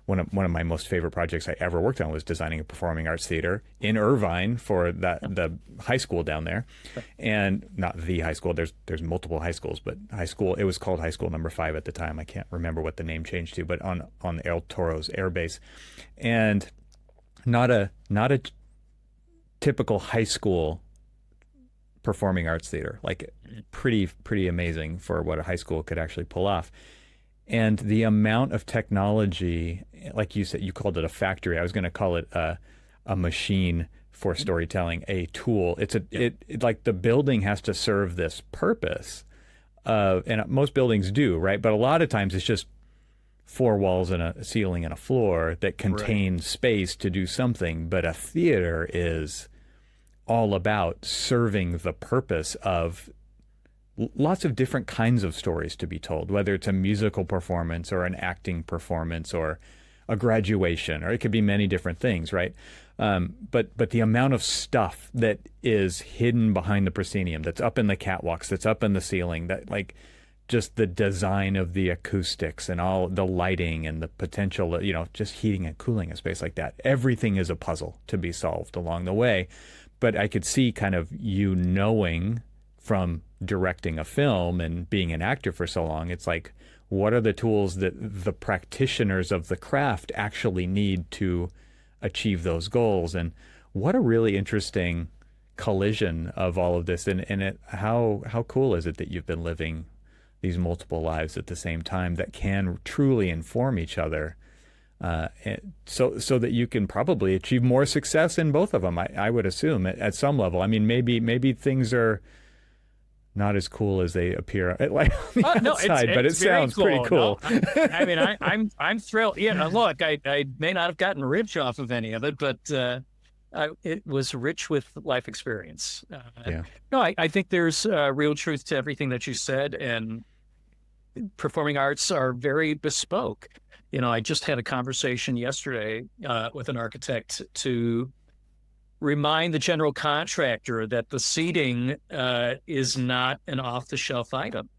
one of my most favorite projects I ever worked on was designing a performing arts theater in Irvine for the high school down there, and not the high school. There's multiple high schools, but high school, it was called High School Number 5 at the time. I can't remember what the name changed to, but on El Toro's Air Base, and not a typical high school performing arts theater, like pretty amazing for what a high school could actually pull off. And the amount of technology, like you said, you called it a factory. I was going to call it a machine for storytelling, a tool. It like the building has to serve this purpose, and most buildings do, right? But a lot of times it's just 4 walls and a ceiling and a floor that contain space to do something. But a theater is all about serving the purpose of lots of different kinds of stories to be told, whether it's a musical performance or an acting performance or a graduation, or it could be many different things, right? But the amount of stuff that is hidden behind the proscenium, that's up in the catwalks, that's up in the ceiling, that like just the design of the acoustics and all the lighting and the potential, just heating and cooling a space like that. Everything is a puzzle to be solved along the way. But I could see kind of you knowing from directing a film and being an actor for so long, it's like, what are the tools that the practitioners of the craft actually need to achieve those goals? And what a really interesting collision of all of this. And how cool is it that you've been living these multiple lives at the same time that can truly inform each other, so that you can probably achieve more success in both of them, I would assume, at some level. I mean, maybe things are not as cool as they appear like on the outside, but it sounds pretty cool. No, I mean, I'm thrilled. Look, I may not have gotten rich off of any of it, but it was rich with life experience. No, I think there's real truth to everything that you said, and performing arts are very bespoke. I just had a conversation yesterday with an architect to remind the general contractor that the seating is not an off-the-shelf item.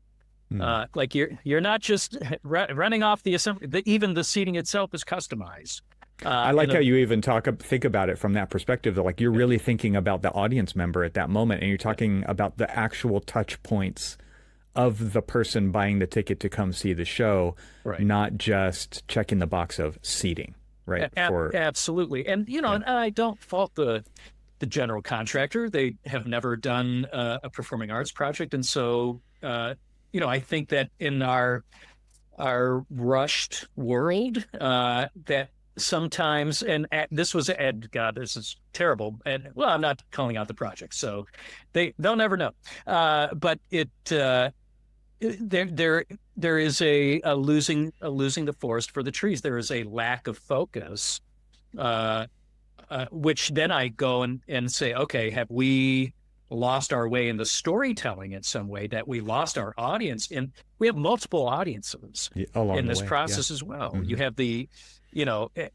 Like you're not just running off the assembly. Even the seating itself is customized. I like how you even think about it from that perspective. That like you're really thinking about the audience member at that moment, and you're talking about the actual touch points of the person buying the ticket to come see the show, right, not just checking the box of seating, right? Absolutely. And, and I don't fault the general contractor. They have never done a performing arts project. And so, I think that in our rushed world, that sometimes, and this is terrible. And well, I'm not calling out the project, so they'll never know. But there is a losing the forest for the trees. There is a lack of focus, which then I go and say, okay, have we lost our way in the storytelling in some way, that we lost our audience? And we have multiple audiences in this process as well. Mm-hmm. You have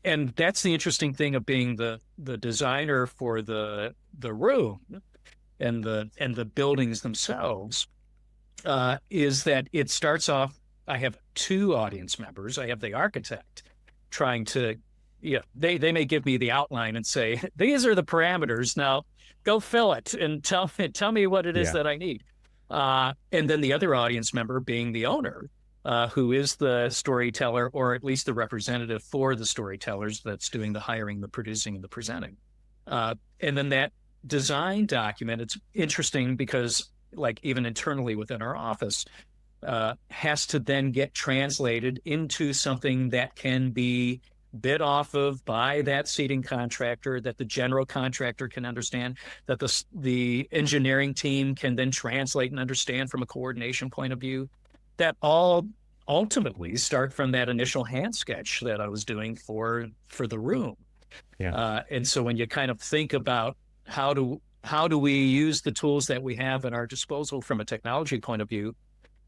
and that's the interesting thing of being the designer for the room and the buildings themselves, is that it starts off, I have two audience members. I have the architect trying to, they may give me the outline and say, these are the parameters. Now go fill it and tell me what it is that I need. And then the other audience member being the owner, who is the storyteller, or at least the representative for the storytellers that's doing the hiring, the producing, and the presenting. And then that design document, it's interesting because like even internally within our office, has to then get translated into something that can be bid off of by that seating contractor, that the general contractor can understand, that the engineering team can then translate and understand from a coordination point of view, that all ultimately start from that initial hand sketch that I was doing for the room. And so when you kind of think about how do we use the tools that we have at our disposal from a technology point of view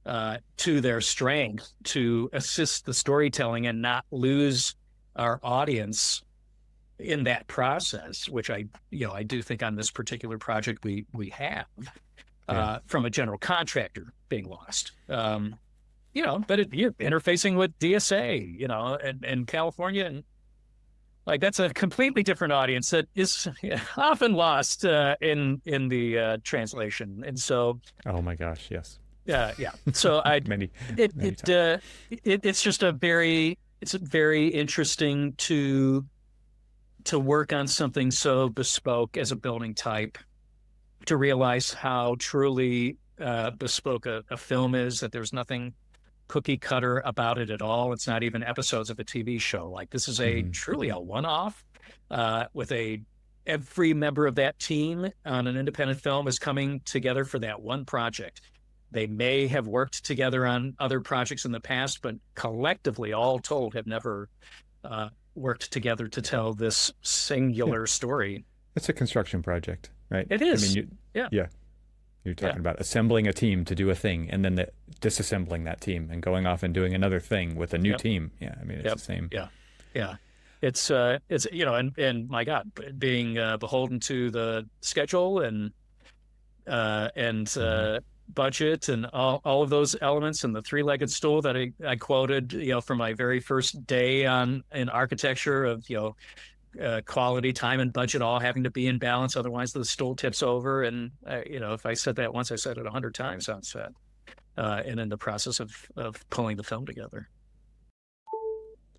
to their strength to assist the storytelling and not lose our audience in that process, which I do think on this particular project we have from a general contractor being lost. But you're interfacing with DSA, and California, and like that's a completely different audience that is often lost in the translation. And so, oh my gosh, yes, yeah. So it's just very interesting to work on something so bespoke as a building type, to realize how truly bespoke a film is, that there's nothing cookie cutter about it at all. It's not even episodes of a TV show. Like this is truly a one-off with every member of that team on an independent film is coming together for that one project. They may have worked together on other projects in the past, but collectively, all told, have never worked together to tell this singular story. It's a construction project, right? It is. I mean, You're talking about assembling a team to do a thing, and then disassembling that team and going off and doing another thing with a new team. Yeah, I mean, it's the same. Yeah, yeah. It's and my God, being beholden to the schedule and budget and all of those elements, and the three-legged stool that I quoted, from my very first day in architecture of, quality, time, and budget all having to be in balance. Otherwise, the stool tips over. And, if I said that once, I said it 100 times on set and in the process of pulling the film together.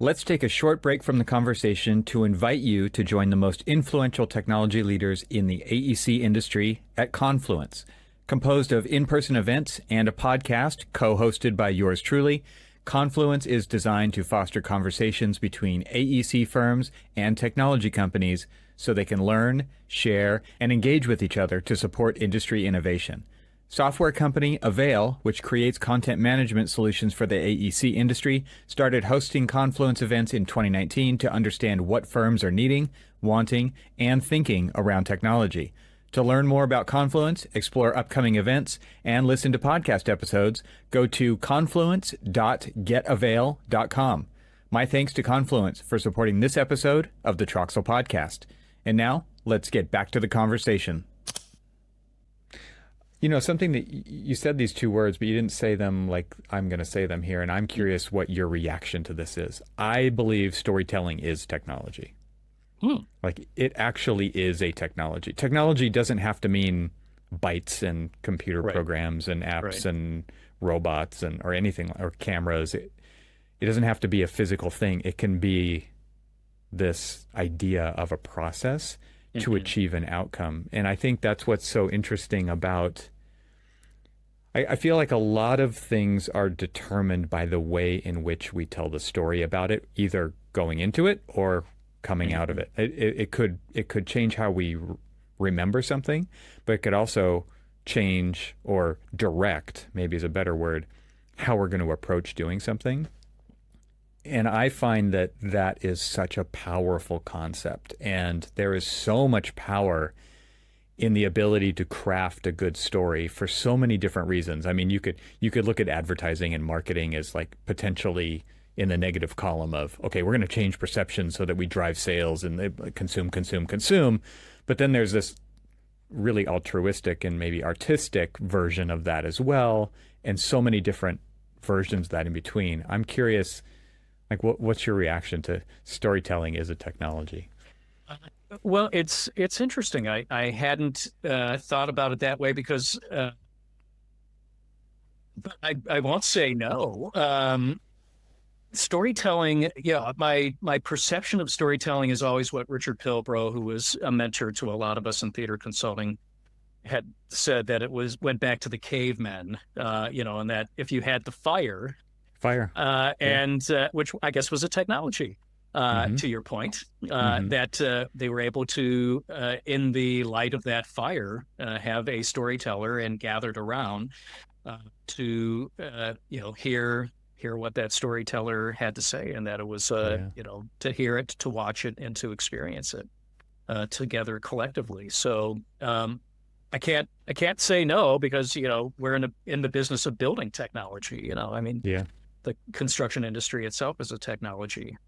Let's take a short break from the conversation to invite you to join the most influential technology leaders in the AEC industry at Confluence. Composed of in-person events and a podcast co-hosted by yours truly, Confluence is designed to foster conversations between AEC firms and technology companies so they can learn, share, and engage with each other to support industry innovation. Software company Avail, which creates content management solutions for the AEC industry, started hosting Confluence events in 2019 to understand what firms are needing, wanting, and thinking around technology. To learn more about Confluence, explore upcoming events, and listen to podcast episodes, go to confluence.getavail.com. My thanks to Confluence for supporting this episode of the TRXL podcast. And now, let's get back to the conversation. Something that you said these two words, but you didn't say them like I'm going to say them here, and I'm curious what your reaction to this is. I believe storytelling is technology. Like, it actually is a technology. Technology doesn't have to mean bytes and computer programs and apps and robots or anything, or cameras. It doesn't have to be a physical thing. It can be this idea of a process to achieve an outcome. And I think that's what's so interesting about, I feel like a lot of things are determined by the way in which we tell the story about it, either going into it or coming out of it. It could change how we remember something, but it could also change or direct, maybe is a better word, how we're going to approach doing something. And I find that is such a powerful concept, and there is so much power in the ability to craft a good story for so many different reasons. I mean, you could look at advertising and marketing as like potentially in the negative column of, okay, we're going to change perception so that we drive sales and they consume. But then there's this really altruistic and maybe artistic version of that as well, and so many different versions of that in between. I'm curious, like, what's your reaction to storytelling as a technology? Well, it's interesting. I hadn't thought about it that way because, but I won't say no. Storytelling, my perception of storytelling is always what Richard Pilbrow, who was a mentor to a lot of us in theater consulting, had said, that it went back to the cavemen, and that if you had the fire, and which I guess was a technology, to your point, that they were able to, in the light of that fire, have a storyteller and gathered around to, hear what that storyteller had to say, and that it was, to hear it, to watch it, and to experience it together collectively. So I can't say no, because we're in the business of building technology. The construction industry itself is a technology.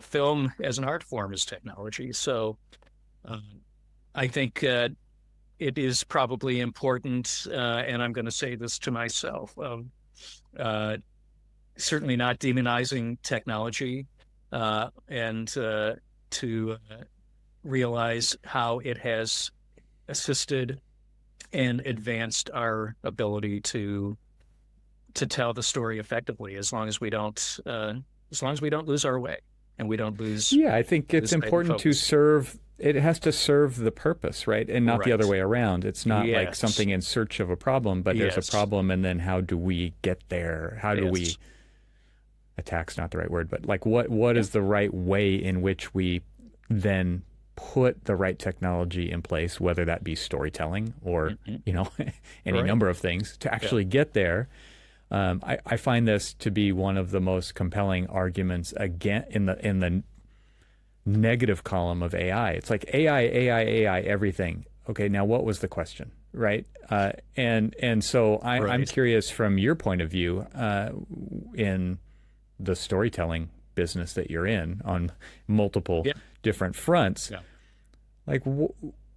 Film as an art form is technology. So I think it is probably important, and I'm going to say this to myself, certainly not demonizing technology, and to realize how it has assisted and advanced our ability to tell the story effectively, as long as we don't lose our way and we don't lose. Yeah, I think it's important to serve. It has to serve the purpose, right? And not the other way around. It's not like something in search of a problem, but there's a problem, and then how do we get there? How do we? Attack's not the right word, but like what is the right way in which we then put the right technology in place, whether that be storytelling or any number of things to actually get there. I find this to be one of the most compelling arguments again in the negative column of AI. It's like AI, everything. Okay, now what was the question? right? And so I'm Right. curious from your point of view in the storytelling business that you're in on multiple Yeah. different fronts. Yeah. Like,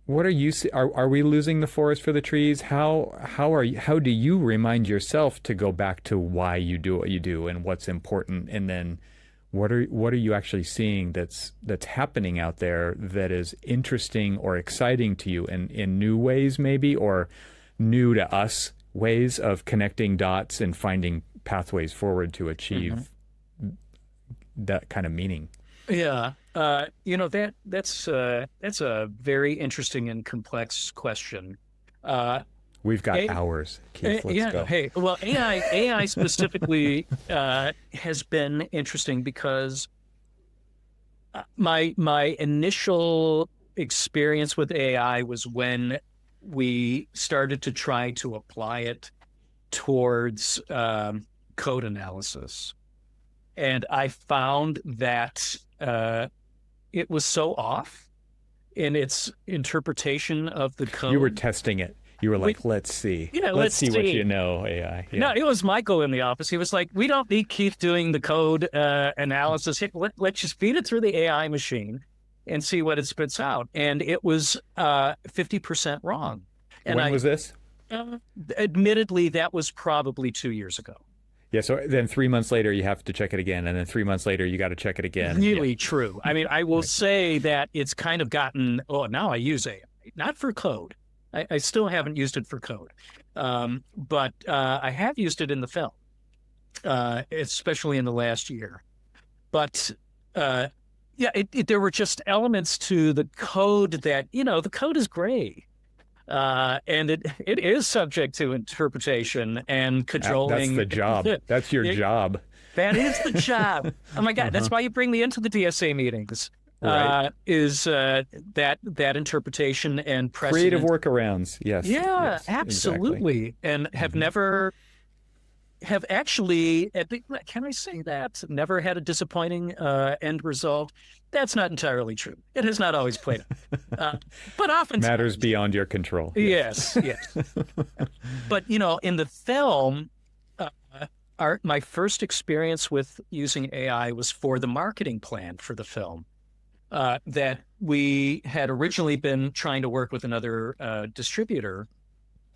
what are you? Are we losing the forest for the trees? How do you remind yourself to go back to why you do what you do and what's important, and then what are you actually seeing that's happening out there that is interesting or exciting to you in new ways maybe, or new to us ways of connecting dots and finding pathways forward to achieve that kind of meaning? Yeah. That's a very interesting and complex question. We've got A- hours, Keith. Let's yeah. go. Hey, well, AI specifically has been interesting because my initial experience with AI was when we started to try to apply it towards code analysis. And I found that it was so off in its interpretation of the code. You were testing it. You were like, let's see. Yeah, Let's see what see. you know, AI. Yeah. No, it was Michael in the office. He was like, we don't need Keith doing the code analysis. Let's just feed it through the AI machine and see what it spits out. And it was 50% wrong. And When was this? Admittedly, that was probably 2 years ago. Yeah, so then 3 months later, you have to check it again. And then 3 months later, you got to check it again. Really Yeah. true. I mean, I will say that it's kind of gotten, now I use AI, not for code. I still haven't used it for code. But I have used it in the film, especially in the last year. But there were just elements to the code that, the code is gray. And it is subject to interpretation and cajoling. That's the job. That's your job. That is the job. Oh my God, that's why you bring me into the DSA meetings. Right. Is that interpretation and precedent. Creative workarounds. Yes. Yeah, yes, absolutely. Exactly. And have actually, can I say that? Never had a disappointing end result. That's not entirely true. It has not always played out. But often Matters beyond your control. Yes. But, in the film, my first experience with using AI was for the marketing plan for the film. That we had originally been trying to work with another distributor.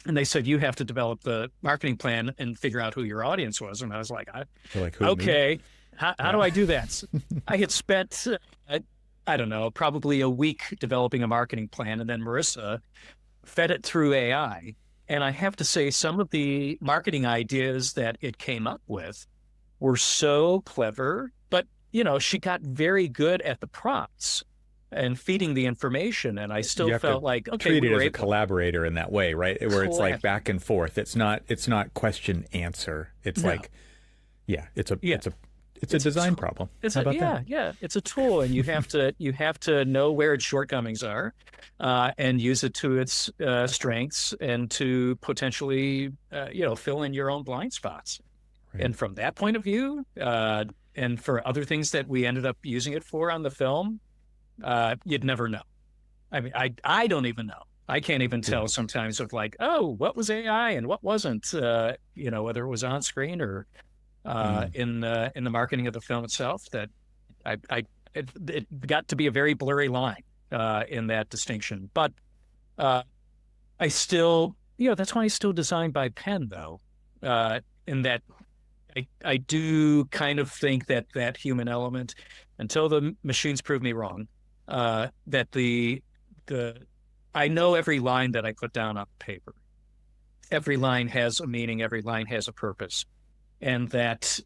And they said, you have to develop the marketing plan and figure out who your audience was. And I was like, okay, how do I do that? I had spent, I don't know, probably a week developing a marketing plan. And then Marissa fed it through AI. And I have to say, some of the marketing ideas that it came up with were so clever, but she got very good at the prompts and feeding the information. And I still felt like, okay, treat it as a collaborator in that way, right? Where it's like back and forth. It's not question answer. It's it's a design problem. It's it's a tool, and you have to know where its shortcomings are, and use it to its strengths, and to potentially fill in your own blind spots. Right. And from that point of view, and for other things that we ended up using it for on the film, you'd never know. I mean, I don't even know. I can't even tell sometimes of like, oh, what was AI and what wasn't, whether it was on screen or in the marketing of the film itself. That it got to be a very blurry line in that distinction. But I still, that's why I still design by pen, though, in that I do kind of think that human element, until the machines prove me wrong, that I know every line that I put down on paper. Every line has a meaning. Every line has a purpose. And that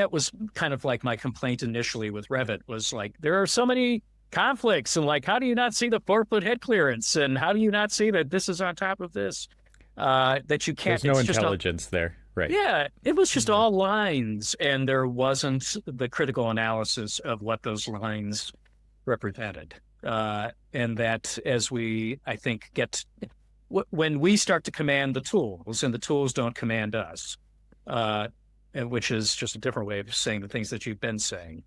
was kind of like my complaint initially with Revit, was like, there are so many conflicts, and like, how do you not see the 4-foot head clearance? And how do you not see that this is on top of this? That you can't. There's no intelligence there. Right. Yeah, it was just all lines, and there wasn't the critical analysis of what those lines represented. And that as I think, when we start to command the tools, and the tools don't command us, and which is just a different way of saying the things that you've been saying,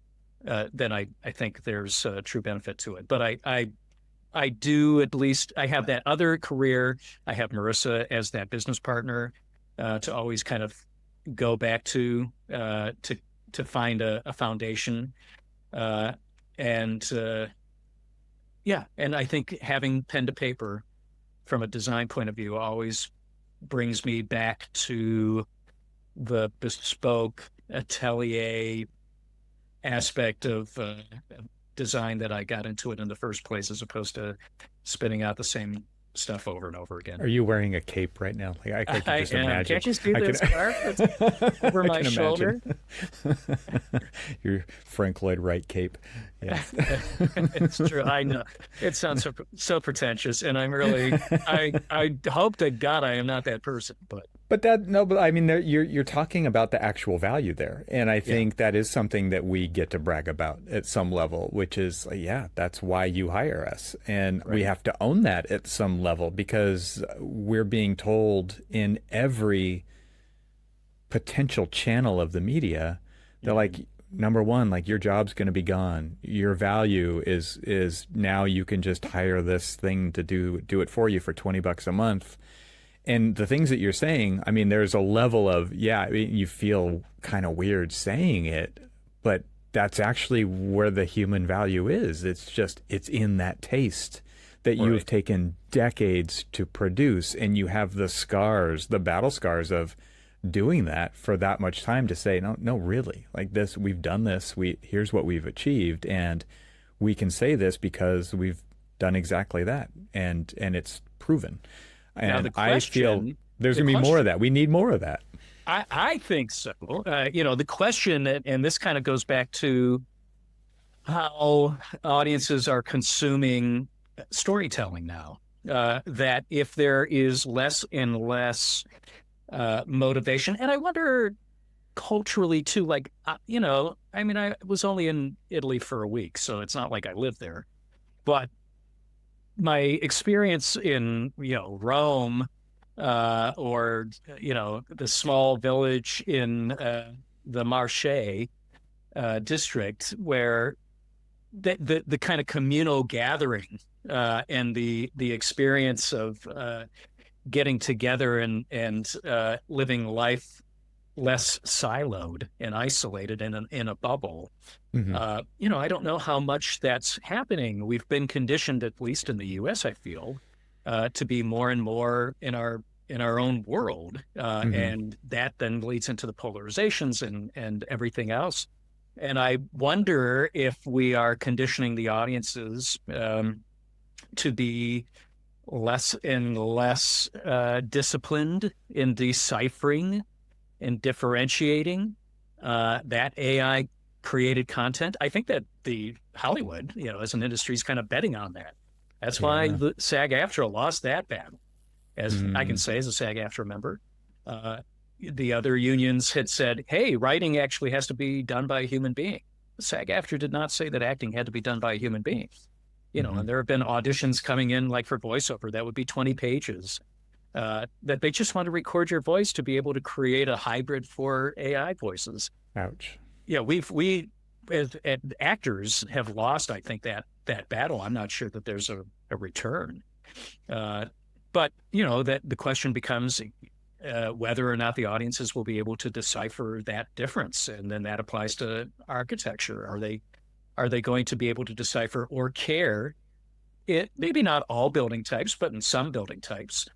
then I think there's a true benefit to it. But I do, at least I have that other career. I have Marissa as that business partner to always kind of go back to find a foundation. And yeah, and I think having pen to paper from a design point of view always brings me back to the bespoke atelier aspect of design that I got into it in the first place, as opposed to spinning out the same stuff over and over again. Are you wearing a cape right now? Like I can just imagine. Can't you see this scarf that's over my shoulder? Your Frank Lloyd Wright cape. Yeah. It's true. I know. It sounds so pretentious, and I'm really I hope to God I am not that person, but I mean, you're talking about the actual value there, and I think that is something that we get to brag about at some level, which is that's why you hire us, and we have to own that at some level, because we're being told in every potential channel of the media, they're like, number one, like, your job's going to be gone. Your value is now you can just hire this thing to do it for you for $20 a month. And the things that you're saying, I mean, there's a level of, you feel kind of weird saying it, but that's actually where the human value is. It's in that taste that you have taken decades to produce, and you have the scars, the battle scars of doing that for that much time to say, no, really, like this, we've done this, here's what we've achieved, and we can say this because we've done exactly that, and it's proven. And I feel there's going to be more of that. We need more of that. I think so. The question, and this kind of goes back to how audiences are consuming storytelling now, that if there is less and less motivation, and I wonder culturally too, like, I mean, I was only in Italy for a week, so it's not like I lived there, but my experience in, Rome, or, the small village in the Marche district, where the kind of communal gathering and the experience of getting together and living life less siloed and isolated in a bubble. Mm-hmm. I don't know how much that's happening. We've been conditioned, at least in the U.S., I feel, to be more and more in our own world, mm-hmm. and that then leads into the polarizations and everything else. And I wonder if we are conditioning the audiences to be less and less disciplined in deciphering and differentiating that AI created content. I think that the Hollywood, as an industry, is kind of betting on that. That's why the SAG-AFTRA lost that battle, as I can say as a SAG-AFTRA member. The other unions had said, hey, writing actually has to be done by a human being. SAG-AFTRA did not say that acting had to be done by a human being. And there have been auditions coming in, like for voiceover, that would be 20 pages, that they just want to record your voice to be able to create a hybrid for AI voices. Ouch. Yeah, we as actors have lost, I think, that battle. I'm not sure that there's a return. But, that the question becomes whether or not the audiences will be able to decipher that difference. And then that applies to architecture. Are they going to be able to decipher or care, maybe not all building types, but in some building types,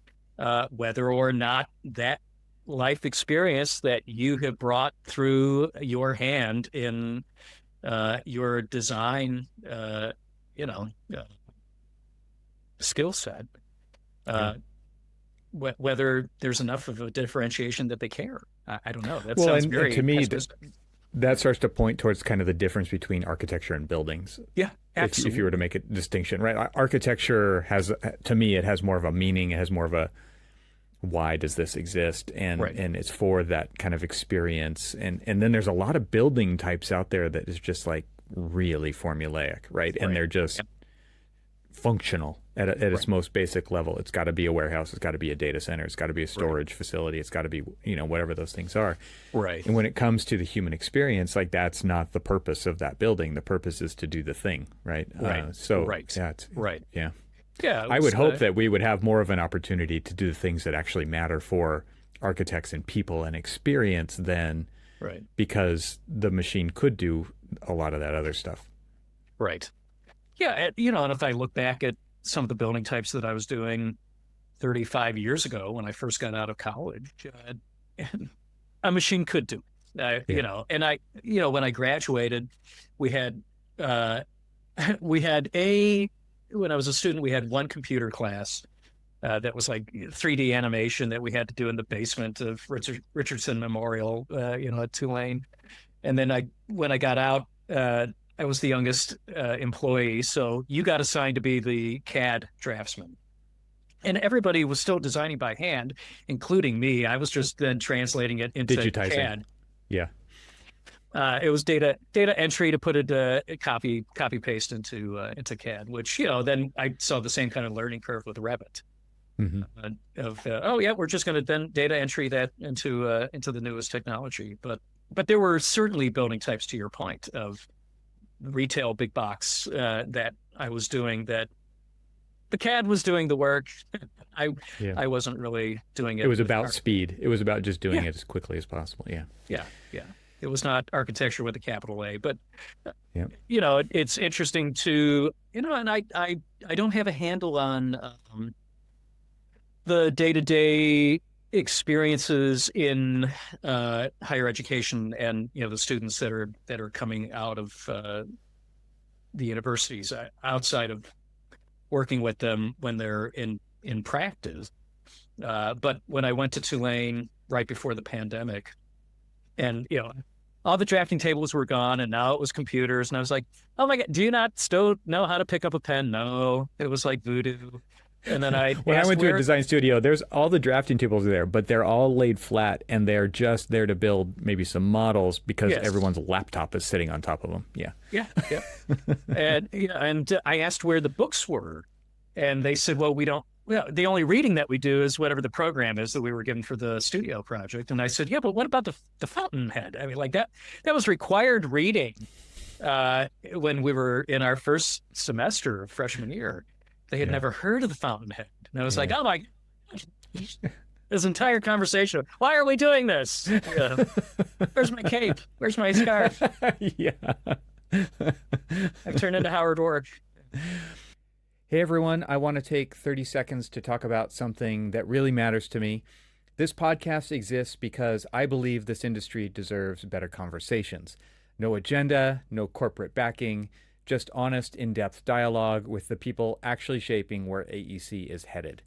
whether or not that life experience that you have brought through your hand in your design, skill set, whether there's enough of a differentiation that they care. I don't know. That sounds very to me, that starts to point towards kind of the difference between architecture and buildings. Yeah, absolutely. If you were to make a distinction, right? Architecture to me, it has more of a meaning. It has more of a, why does this exist? And it's for that kind of experience. And then there's a lot of building types out there that is just like really formulaic, right? And they're just functional at its most basic level. It's got to be a warehouse. It's got to be a data center. It's got to be a storage facility. It's got to be, whatever those things are. Right. And when it comes to the human experience, like, that's not the purpose of that building. The purpose is to do the thing, right? Right. Yeah. Right. Yeah. Yeah, I would hope that we would have more of an opportunity to do the things that actually matter for architects and people and experience than right. because the machine could do a lot of that other stuff. Right. Yeah, and if I look back at some of the building types that I was doing 35 years ago when I first got out of college, a machine could do it. And when I graduated, we had when I was a student, we had one computer class that was like 3D animation that we had to do in the basement of Richardson Memorial, at Tulane. And then when I got out, I was the youngest employee, so you got assigned to be the CAD draftsman. And everybody was still designing by hand, including me. I was just then translating it into digitizing. CAD. Yeah. It was data entry to put it copy paste into CAD, which then I saw the same kind of learning curve with Revit. Mm-hmm. We're just going to then data entry that into the newest technology. But there were certainly building types, to your point, of retail big box that I was doing that the CAD was doing the work. I wasn't really doing it. It was about speed. It was about just doing it as quickly as possible. Yeah. Yeah. Yeah. It was not architecture with a capital A, but yeah. It's interesting to, and I don't have a handle on the day-to-day experiences in higher education and the students that are coming out of the universities outside of working with them when they're in practice. But when I went to Tulane right before the pandemic, and all the drafting tables were gone, and now it was computers, and I was like, "Oh my God, do you not still know how to pick up a pen?" No, it was like voodoo. And then when I went to a design studio, there's all the drafting tables are there, but they're all laid flat, and they're just there to build maybe some models because everyone's laptop is sitting on top of them. Yeah. Yeah. And I asked where the books were, and they said, "Well, we don't. Well, the only reading that we do is whatever the program is that we were given for the studio project." And I said, "Yeah, but what about the Fountainhead? I mean, like that was required reading when we were in our first semester of freshman year. They had never heard of the Fountainhead." And I was like, "Oh my gosh." This entire conversation, why are we doing this? Where's my cape? Where's my scarf? Yeah. I've turned into Howard Ork. Hey everyone, I want to take 30 seconds to talk about something that really matters to me. This podcast exists because I believe this industry deserves better conversations. No agenda, no corporate backing, just honest, in-depth dialogue with the people actually shaping where AEC is headed.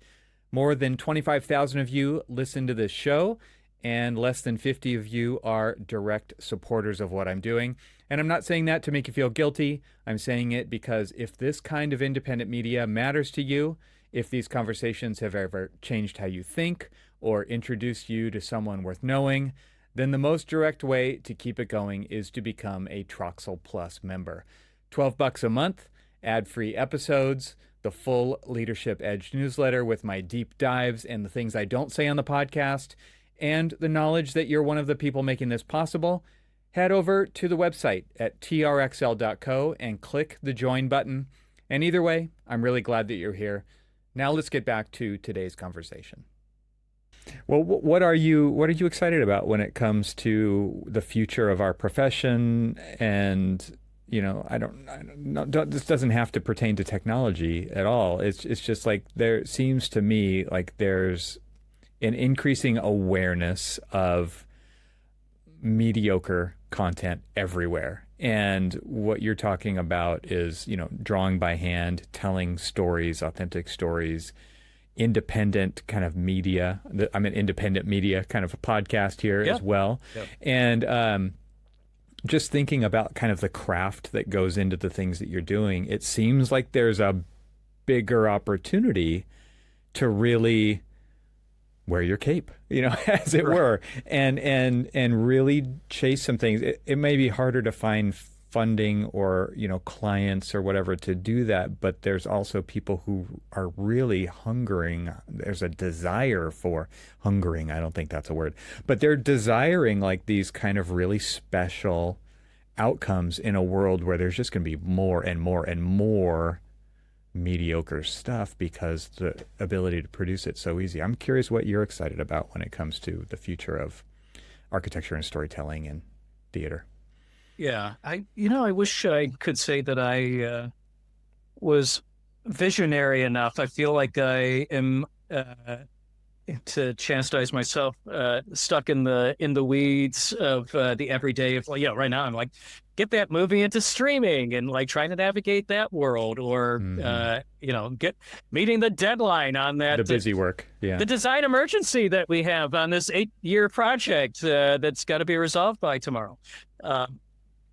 More than 25,000 of you listen to this show, and less than 50 of you are direct supporters of what I'm doing. And I'm not saying that to make you feel guilty. I'm saying it because if this kind of independent media matters to you, if these conversations have ever changed how you think or introduced you to someone worth knowing, then the most direct way to keep it going is to become a TRXL Plus member. $12 a month, ad-free episodes, the full Leadership Edge newsletter with my deep dives and the things I don't say on the podcast, and the knowledge that you're one of the people making this possible. Head over to the website at trxl.co and click the join button. And either way, I'm really glad that you're here. Now let's get back to today's conversation. Well, what are you excited about when it comes to the future of our profession? And this doesn't have to pertain to technology at all. It's just like there seems to me like there's an increasing awareness of mediocre content everywhere. And what you're talking about is, drawing by hand, telling stories, authentic stories, independent kind of media. I'm an independent media kind of a podcast here as well. Yep. And just thinking about kind of the craft that goes into the things that you're doing, it seems like there's a bigger opportunity to really wear your cape, as it were, and really chase some things. It may be harder to find funding or, clients or whatever to do that, but there's also people who are really hungering. There's a desire for hungering. I don't think that's a word, but they're desiring like these kind of really special outcomes in a world where there's just going to be more and more and more mediocre stuff because the ability to produce it so easy. I'm curious what you're excited about when it comes to the future of architecture and storytelling and theater. Yeah, I wish I could say that I was visionary enough. I feel like I am, to chastise myself, stuck in the weeds of the everyday of, right now I'm like, get that movie into streaming and like trying to navigate that world, or get meeting the deadline on that, The busy work. Yeah. the design emergency that we have on this 8-year project that's got to be resolved by tomorrow.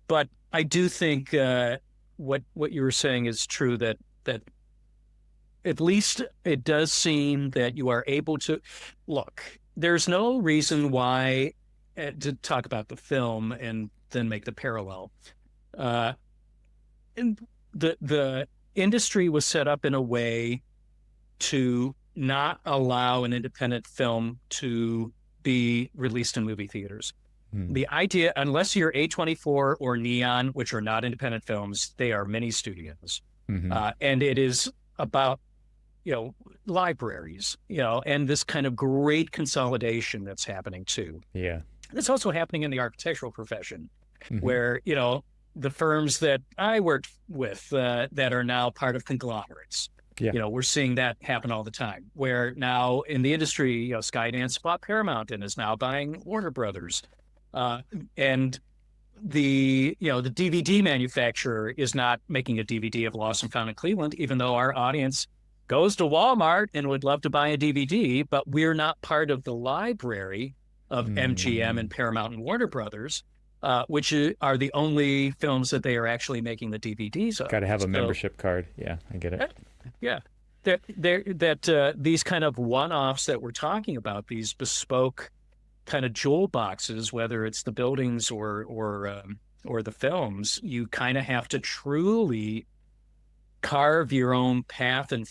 But I do think what you were saying is true, that at least it does seem that you are able to look. There's no reason why, to talk about the film and then make the parallel. And the industry was set up in a way to not allow an independent film to be released in movie theaters. The idea, unless you're A24 or Neon, which are not independent films, they are mini studios. And it is about, libraries, and this kind of great consolidation that's happening too. Yeah. It's also happening in the architectural profession, where, the firms that I worked with that are now part of conglomerates, we're seeing that happen all the time, where now in the industry, Skydance bought Paramount and is now buying Warner Brothers. And the DVD manufacturer is not making a DVD of Lost and Found in Cleveland, even though our audience goes to Walmart and would love to buy a DVD, but we're not part of the library of MGM and Paramount and Warner Brothers, which are the only films that they are actually making the DVDs of. Got to have a membership card. Yeah, I get it. Yeah. These kind of one-offs that we're talking about, these bespoke kind of jewel boxes, whether it's the buildings or the films, you kind of have to truly carve your own path and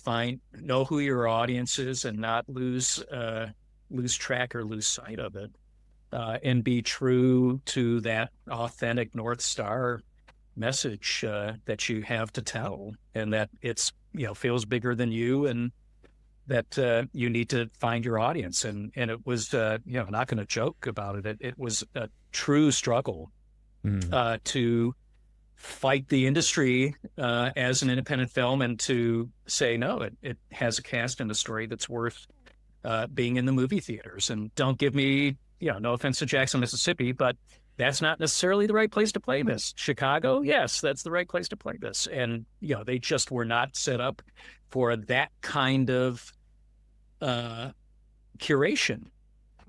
know who your audience is and not lose track or lose sight of it, and be true to that authentic North Star message that you have to tell, and that it's feels bigger than you, and that you need to find your audience. And it was not going to joke about it. It was a true struggle to fight the industry as an independent film, and to say, no, it has a cast and a story that's worth being in the movie theaters. And don't give me, no offense to Jackson, Mississippi, but that's not necessarily the right place to play this. Chicago, yes, that's the right place to play this. And, they just were not set up for that kind of curation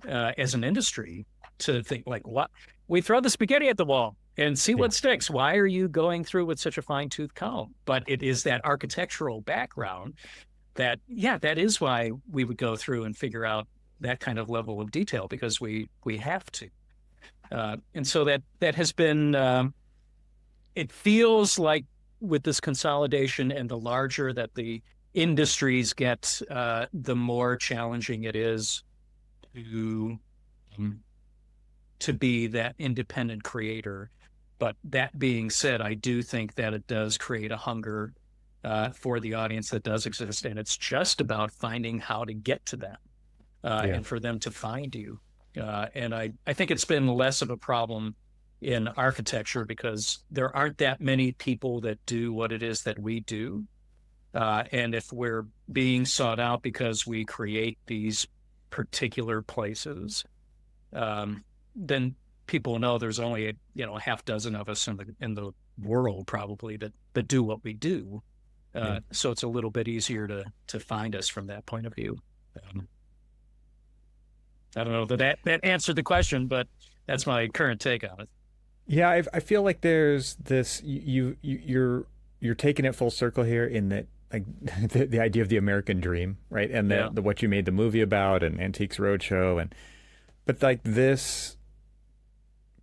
as an industry, to think like, what? We throw the spaghetti at the wall and see what sticks. Why are you going through with such a fine-tooth comb? But it is that architectural background that is why we would go through and figure out that kind of level of detail, because we have to. And so that has been, it feels like with this consolidation, and the larger that the industries get, the more challenging it is to be that independent creator. But that being said, I do think that it does create a hunger for the audience that does exist, and it's just about finding how to get to that, and for them to find you. And I think it's been less of a problem in architecture, because there aren't that many people that do what it is that we do. And if we're being sought out because we create these particular places, then people know there's only a half dozen of us in the world probably that do what we do. So it's a little bit easier to find us from that point of view. I don't know that answered the question, but that's my current take on it. Yeah, I feel like there's this, you're taking it full circle here, in that, like, the idea of the American dream, right? And the what you made the movie about, and Antiques Roadshow, but like this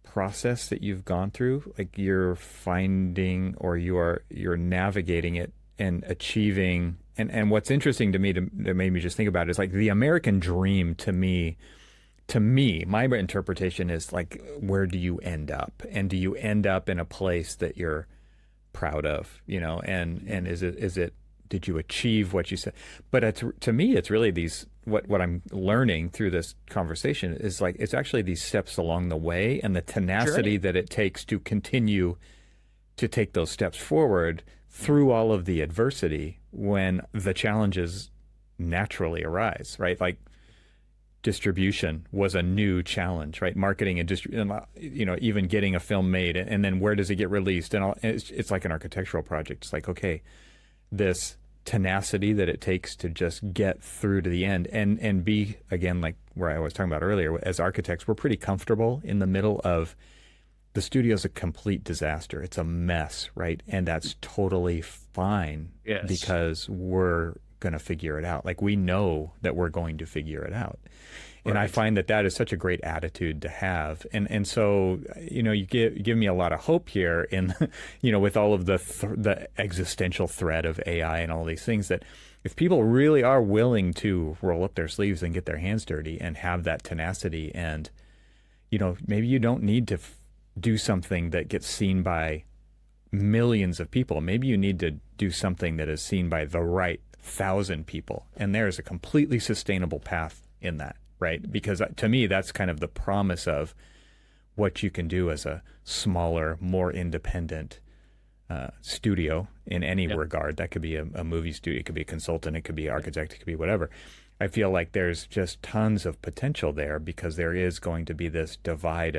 process that you've gone through, like you're finding, or you're navigating it and achieving. And what's interesting to me, that made me just think about it, is like the American dream to me, my interpretation is like, where do you end up? And do you end up in a place that you're proud of, and is it did you achieve what you said? But to me, it's really these, what I'm learning through this conversation is like, it's actually these steps along the way and the tenacity that it takes to continue to take those steps forward through all of the adversity when the challenges naturally arise, right? Like distribution was a new challenge, right? Marketing and even getting a film made, and then where does it get released? And it's like an architectural project. It's like, okay, this tenacity that it takes to just get through to the end and be, again, like where I was talking about earlier, as architects, we're pretty comfortable in the middle of the studio's a complete disaster. It's a mess, right? And that's totally fine because we're going to figure it out. Like we know that we're going to figure it out. And I find that is such a great attitude to have. And so, you give me a lot of hope here in, with all of the existential threat of AI and all these things, that if people really are willing to roll up their sleeves and get their hands dirty and have that tenacity, and, maybe you don't need to do something that gets seen by millions of people. Maybe you need to do something that is seen by the right 1,000 people. And there is a completely sustainable path in that, right? Because to me, that's kind of the promise of what you can do as a smaller, more independent studio in any regard. That could be a movie studio, it could be a consultant, it could be an architect, it could be whatever. I feel like there's just tons of potential there because there is going to be this divide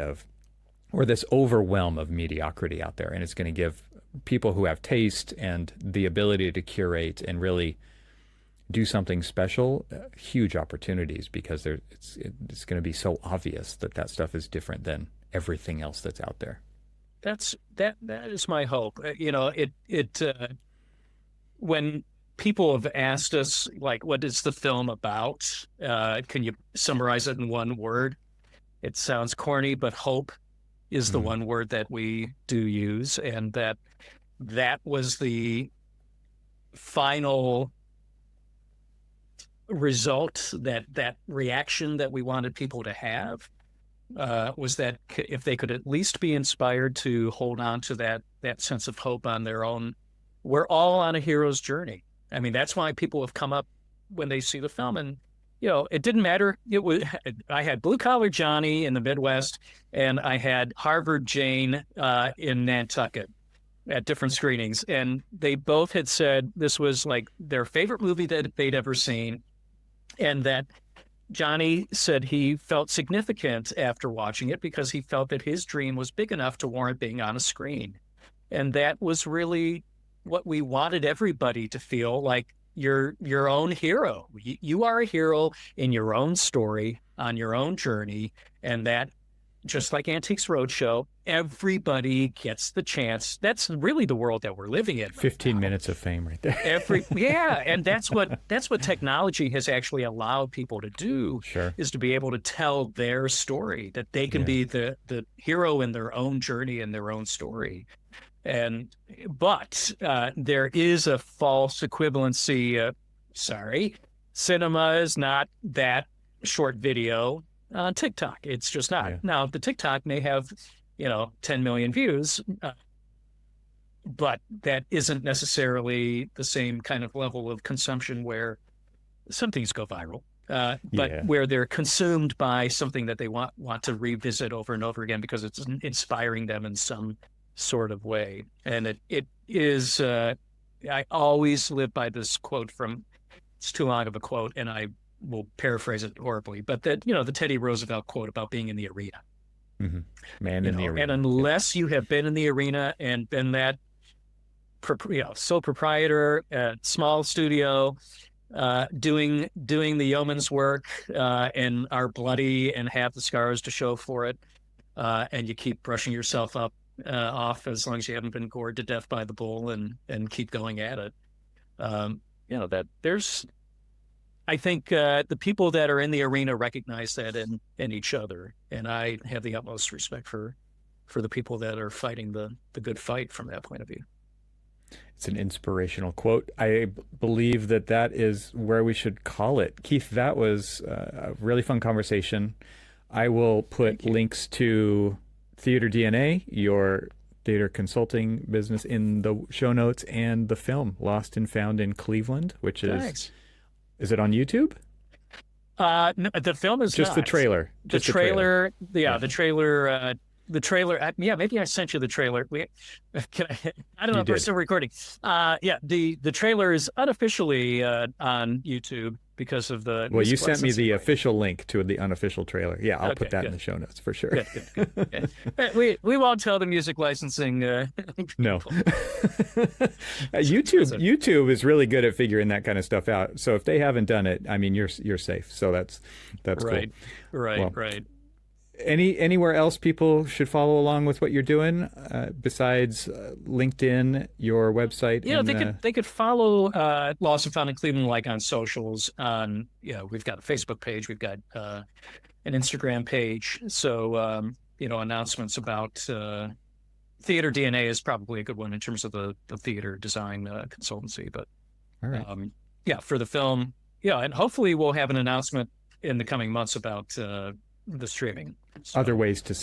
or this overwhelm of mediocrity out there. And it's going to give people who have taste and the ability to curate and really do something special huge opportunities, because it's going to be so obvious that stuff is different than everything else that's out there. That is my hope. When people have asked us, like, what is the film about? Can you summarize it in one word? It sounds corny, but hope is the one word that we do use, and that was the final result, that reaction that we wanted people to have, was that if they could at least be inspired to hold on to that sense of hope on their own. We're all on a hero's journey. I mean, that's why people have come up when they see the film, and it didn't matter. I had Blue Collar Johnny in the Midwest, and I had Harvard Jane in Nantucket at different screenings. And they both had said this was like their favorite movie that they'd ever seen. And that Johnny said he felt significant after watching it because he felt that his dream was big enough to warrant being on a screen. And that was really what we wanted everybody to feel, like your own hero. You are a hero in your own story, on your own journey, and that, just like Antiques Roadshow, everybody gets the chance. That's really the world that we're living in. 15 minutes of fame right there. And that's what technology has actually allowed people to do, is to be able to tell their story, that they can be the hero in their own journey and their own story. But there is a false equivalency. Cinema is not that short video on TikTok. It's just not. Yeah. Now, the TikTok may have, 10 million views, but that isn't necessarily the same kind of level of consumption where some things go viral. But where they're consumed by something that they want to revisit over and over again because it's inspiring them in some sort of way. And it is, I always live by this quote it's too long of a quote, and I will paraphrase it horribly, but that, the Teddy Roosevelt quote about being in the arena. Mm-hmm. Man in the arena. And unless you have been in the arena and been that, sole proprietor, small studio, doing the yeoman's work, and are bloody and have the scars to show for it, and you keep brushing yourself off as long as you haven't been gored to death by the bull, and keep going at it. That there's, I think the people that are in the arena recognize that in each other, and I have the utmost respect for the people that are fighting the good fight from that point of view. It's an inspirational quote. I believe that is where we should call it. Keith, that was a really fun conversation. I will put links to Theater DNA, your theater consulting business in the show notes, and the film Lost and Found in Cleveland, which is it on YouTube? No, the film is just not. the trailer. The trailer. Yeah, the trailer. The trailer. Yeah, maybe I sent you the trailer. I don't know if we're still recording. Yeah, the trailer is unofficially on YouTube because of the. Well, you sent me the official link to the unofficial trailer. Yeah, I'll put that in the show notes for sure. Good. We won't tell the music licensing. No. YouTube is really good at figuring that kind of stuff out. So if they haven't done it, I mean, you're safe. So that's right. Cool. Right. Anywhere else people should follow along with what you're doing besides LinkedIn, your website? Yeah, they could follow Lost and Found in Cleveland like on socials. We've got a Facebook page, we've got an Instagram page. So announcements about Theater DNA is probably a good one in terms of the theater design consultancy. But all right, for the film, and hopefully we'll have an announcement in the coming months about the streaming. So, other ways to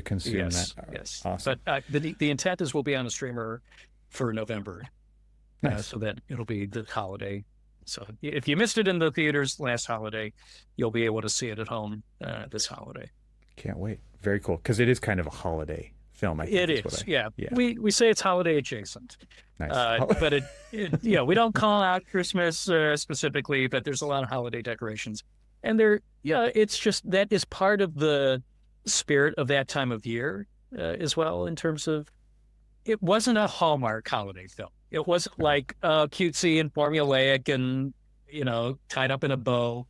consume that. Yes. Awesome. But the intent is we'll be on a streamer for November. Nice. So that it'll be the holiday. So if you missed it in the theaters last holiday, you'll be able to see it at home this holiday. Can't wait. Very cool. Because it is kind of a holiday film, I think. It is. Yeah. We say it's holiday adjacent. Nice. But we don't call out Christmas specifically, but there's a lot of holiday decorations. And it's just that is part of the spirit of that time of year as well, in terms of it wasn't a Hallmark holiday film. It wasn't like cutesy and formulaic and, tied up in a bow.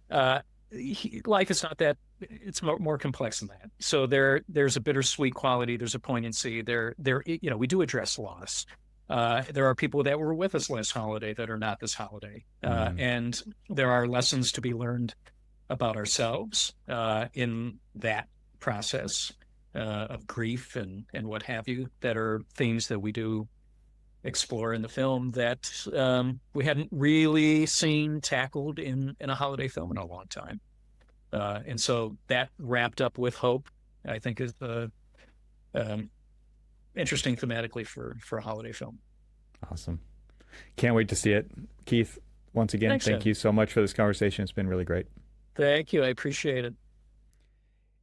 Life is not that. It's more complex than that. So there's a bittersweet quality. There's a poignancy. We do address loss. There are people that were with us last holiday that are not this holiday. And there are lessons to be learned about ourselves in that process of grief and what have you, that are themes that we do explore in the film that we hadn't really seen tackled in a holiday film in a long time. And so that wrapped up with hope, I think, is interesting thematically for a holiday film. Awesome. Can't wait to see it. Keith, once again, thank you so much for this conversation. It's been really great. Thank you. I appreciate it.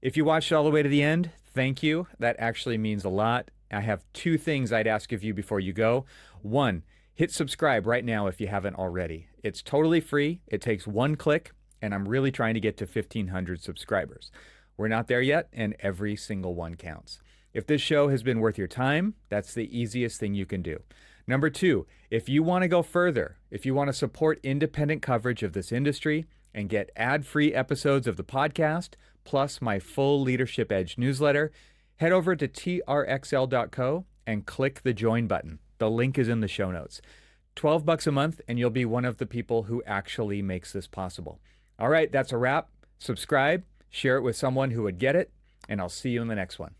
If you watched all the way to the end, thank you. That actually means a lot. I have two things I'd ask of you before you go. One, hit subscribe right now if you haven't already. It's totally free. It takes one click, and I'm really trying to get to 1,500 subscribers. We're not there yet, and every single one counts. If this show has been worth your time, that's the easiest thing you can do. Number two, if you want to go further, if you want to support independent coverage of this industry and get ad-free episodes of the podcast, plus my full Leadership Edge newsletter, head over to trxl.co and click the join button. The link is in the show notes. $12 a month, and you'll be one of the people who actually makes this possible. All right, that's a wrap. Subscribe, share it with someone who would get it, and I'll see you in the next one.